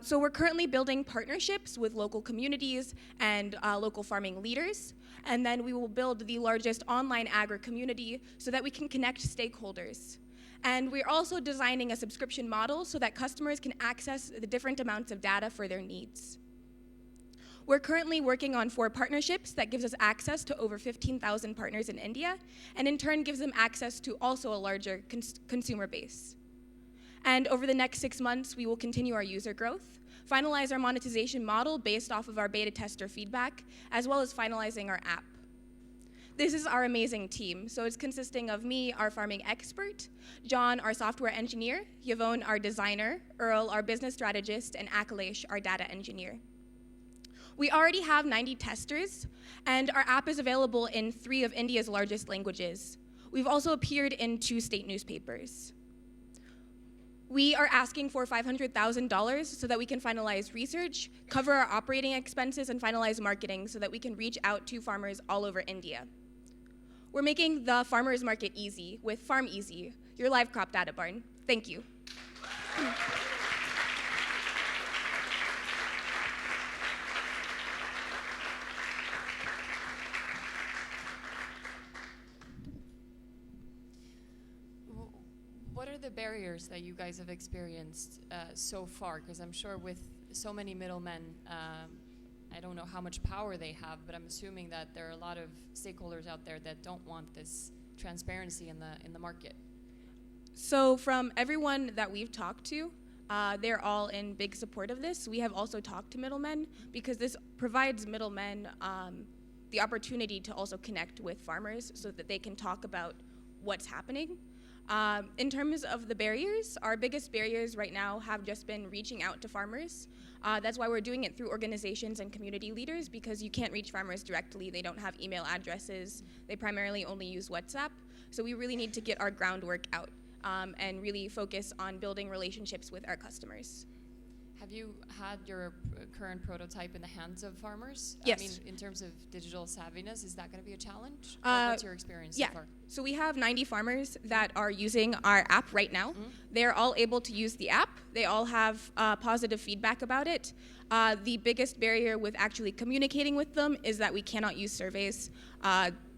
So we're currently building partnerships with local communities and local farming leaders, and then we will build the largest online agri-community so that we can connect stakeholders. And we're also designing a subscription model so that customers can access the different amounts of data for their needs. We're currently working on 4 partnerships that gives us access to over 15,000 partners in India, and in turn gives them access to also a larger consumer base. And over the next 6 months, we will continue our user growth, finalize our monetization model based off of our beta tester feedback, as well as finalizing our app. This is our amazing team. So it's consisting of me, our farming expert, John, our software engineer, Yvonne, our designer, Earl, our business strategist, and Akhilesh, our data engineer. We already have 90 testers, and our app is available in 3 of India's largest languages. We've also appeared in 2 state newspapers. We are asking for $500,000 so that we can finalize research, cover our operating expenses, and finalize marketing so that we can reach out to farmers all over India. We're making the farmers market easy with Farm Easy, your live crop data barn. Thank you. What are the barriers that you guys have experienced so far? Because I'm sure with so many middlemen, I don't know how much power they have, but I'm assuming that there are a lot of stakeholders out there that don't want this transparency in the market. So from everyone that we've talked to, they're all in big support of this. We have also talked to middlemen because this provides middlemen the opportunity to also connect with farmers so that they can talk about what's happening. In terms of the barriers, our biggest barriers right now have just been reaching out to farmers. That's why we're doing it through organizations and community leaders, because you can't reach farmers directly. They don't have email addresses. They primarily only use WhatsApp. So we really need to get our groundwork out and really focus on building relationships with our customers. Have you had your current prototype in the hands of farmers? Yes. I mean, in terms of digital savviness, is that going to be a challenge? Or what's your experience Yeah. so far? So we have 90 farmers that are using our app right now. They're all able to use the app. They all have positive feedback about it. The biggest barrier with actually communicating with them is that we cannot use surveys.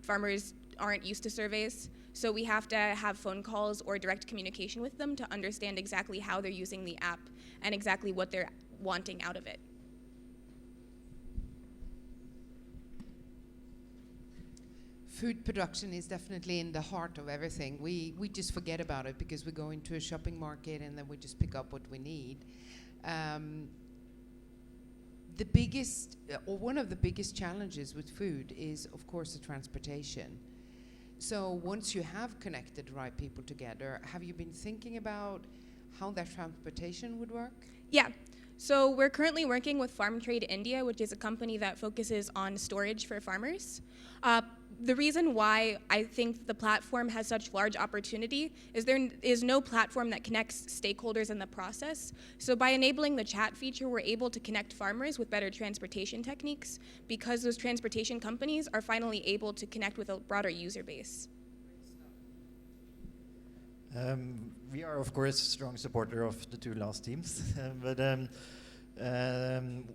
Farmers aren't used to surveys. So we have to have phone calls or direct communication with them to understand exactly how they're using the app and exactly what they're wanting out of it. Food production is definitely in the heart of everything. We just forget about it because we go into a shopping market and then we just pick up what we need. The biggest, or one of the biggest challenges with food is, of course, the transportation. So once you have connected the right people together, have you been thinking about how that transportation would work? Yeah. So we're currently working with Farm Trade India, which is a company that focuses on storage for farmers. The reason why I think the platform has such large opportunity is there is no platform that connects stakeholders in the process. So by enabling the chat feature, we're able to connect farmers with better transportation techniques because those transportation companies are finally able to connect with a broader user base. We are, of course, strong supporter of the 2 last teams, but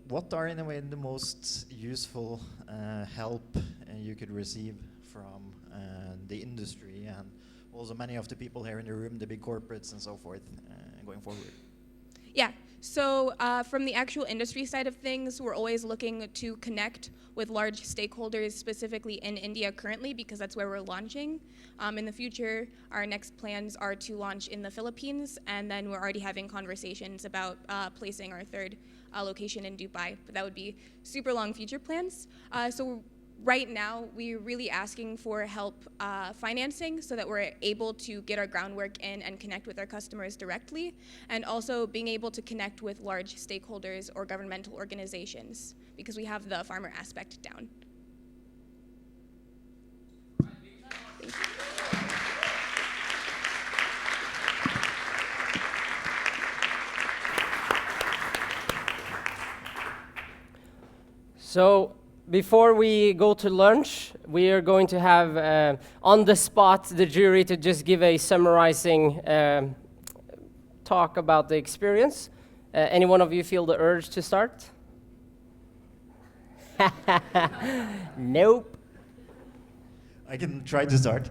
what are, in a way, the most useful help you could receive from the industry and also many of the people here in the room, the big corporates and so forth, going forward? Yeah, so from the actual industry side of things, we're always looking to connect with large stakeholders, specifically in India currently, because that's where we're launching. In the future, our next plans are to launch in the Philippines, and then we're already having conversations about placing our 3rd location in Dubai, but that would be super long future plans. So right now, we're really asking for help financing so that we're able to get our groundwork in and connect with our customers directly, and also being able to connect with large stakeholders or governmental organizations because we have the farmer aspect down. Thank you. So before we go to lunch, we are going to have on the spot the jury to just give a summarizing talk about the experience. Any one of you feel the urge to start? Nope. I can try to start.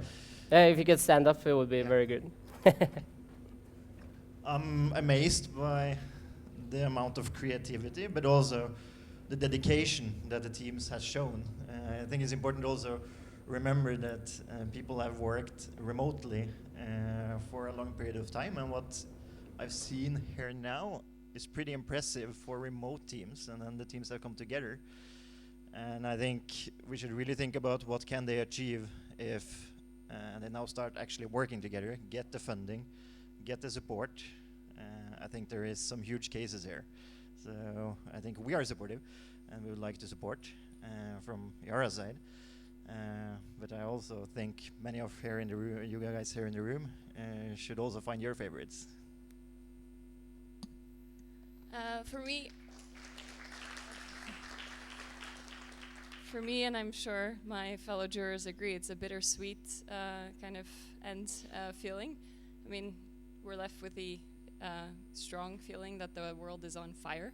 If you could stand up, it would be very good. I'm amazed by the amount of creativity, but also the dedication that the teams has shown. I think it's important to also remember that people have worked remotely for a long period of time, and what I've seen here now is pretty impressive for remote teams, and then the teams have come together. And I think we should really think about what can they achieve if they now start actually working together, get the funding, get the support. I think there is some huge cases here. So I think we are supportive, and we would like to support from Yara side. But I also think many of here in the room, you guys here in the room, should also find your favorites. For me, and I'm sure my fellow jurors agree, it's a bittersweet kind of end feeling. I mean, we're left with the strong feeling that the world is on fire,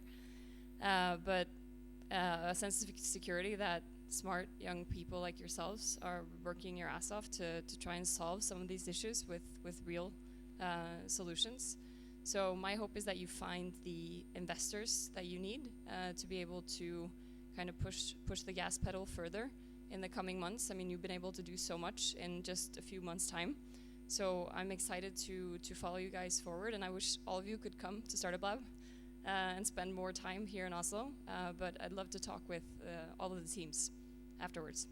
but a sense of security that smart young people like yourselves are working your ass off to try and solve some of these issues with real solutions. So my hope is that you find the investors that you need to be able to kind of push the gas pedal further in the coming months. I mean, you've been able to do so much in just a few months' time. So I'm excited to follow you guys forward, and I wish all of you could come to Startup Lab and spend more time here in Oslo. But I'd love to talk with all of the teams afterwards.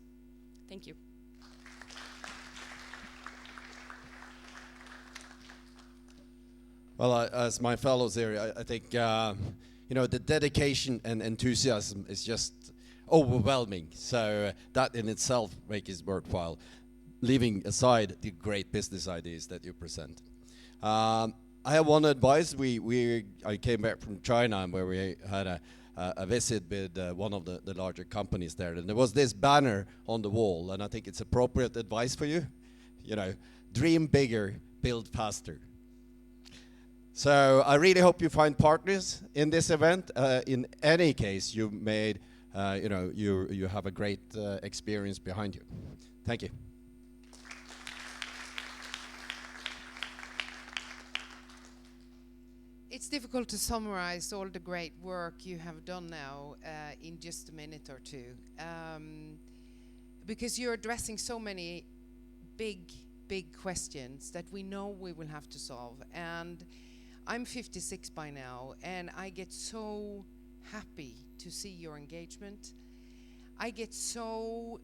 Thank you. Well, as my fellows here, I think you know, the dedication and enthusiasm is just overwhelming. So that in itself makes it worthwhile, leaving aside the great business ideas that you present. I have one advice. I came back from China, where we had a visit with one of the larger companies there, and there was this banner on the wall, and I think it's appropriate advice for you. You know, dream bigger, build faster. So I really hope you find partners in this event. In any case, you made, you know, you have a great experience behind you. Thank you. It's difficult to summarize all the great work you have done now in just a minute or two, because you're addressing so many big questions that we know we will have to solve. And I'm 56 by now, and I get so happy to see your engagement. I get so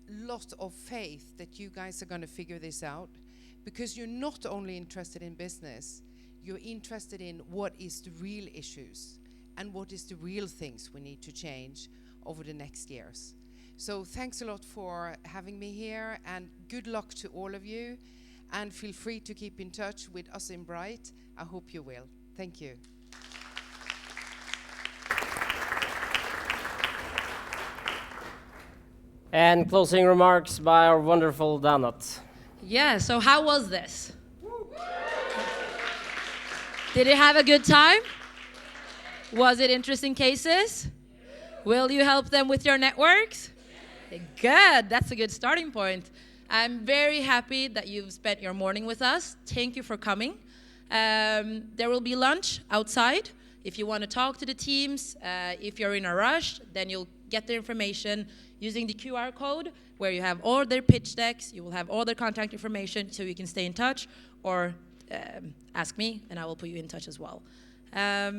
lot of faith that you guys are going to figure this out, because you're not only interested in business, you're interested in what is the real issues and what is the real things we need to change over the next years. So thanks a lot for having me here, and good luck to all of you, and feel free to keep in touch with us in Bright. I hope you will. Thank you. And closing remarks by our wonderful Danat. Yeah, so how was this? Did you have a good time? Was it interesting cases? Will you help them with your networks? Good, that's a good starting point. I'm very happy that you've spent your morning with us. Thank you for coming. There will be lunch outside. If you want to talk to the teams, if you're in a rush, then you'll get the information using the QR code where you have all their pitch decks. You will have all their contact information so you can stay in touch, or ask me and I will put you in touch as well. I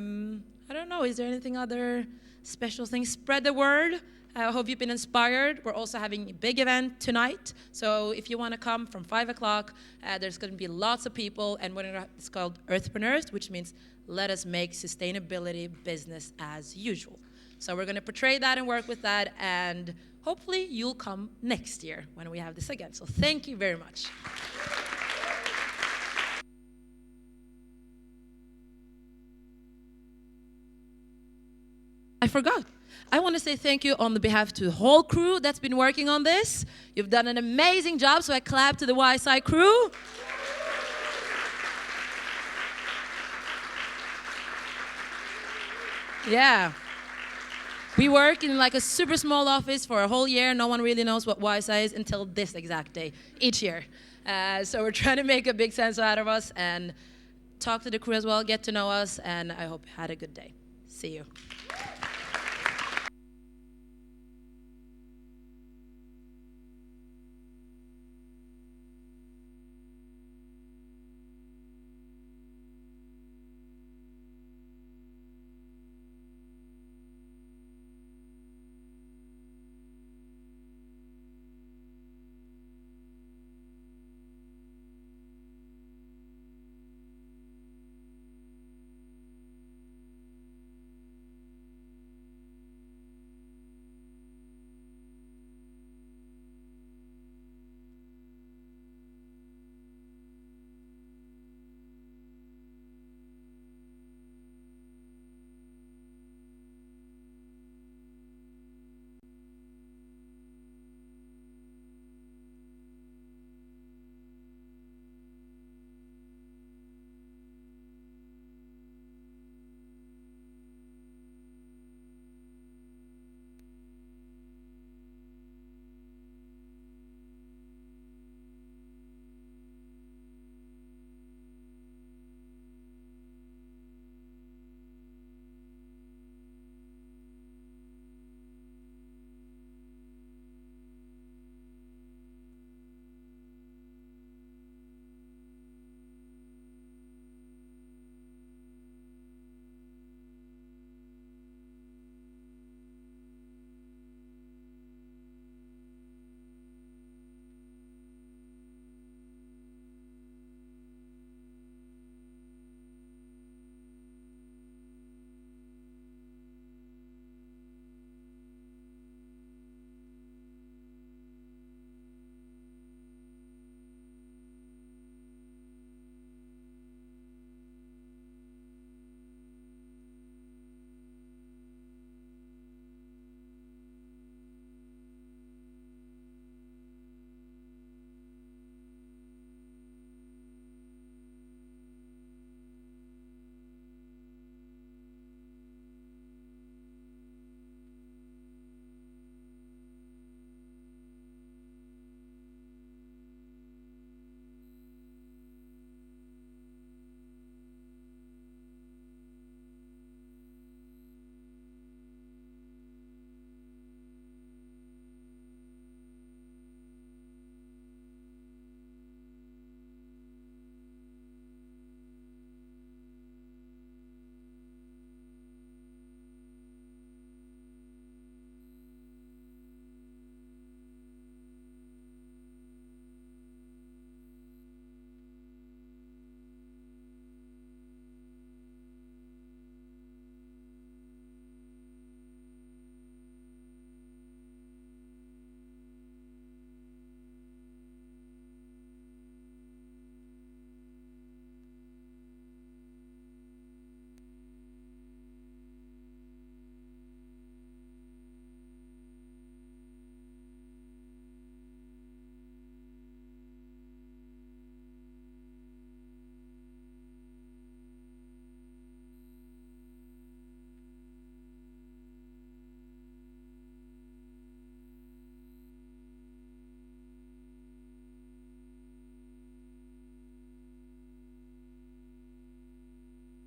don't know, is there anything other special things? Spread the word. I hope you've been inspired. We're also having a big event tonight. So if you want to come from 5 o'clock, there's going to be lots of people. And it's called Earthpreneurs, which means let us make sustainability business as usual. So we're going to portray that and work with that. And hopefully you'll come next year when we have this again. So thank you very much. I forgot. I want to say thank you on the behalf to the whole crew that's been working on this. You've done an amazing job, so I clap to the YSI crew. Yeah. We work in like a super small office for a whole year. No one really knows what YSI is until this exact day, each year. So we're trying to make a big sense out of us and talk to the crew as well, get to know us, and I hope you had a good day. See you.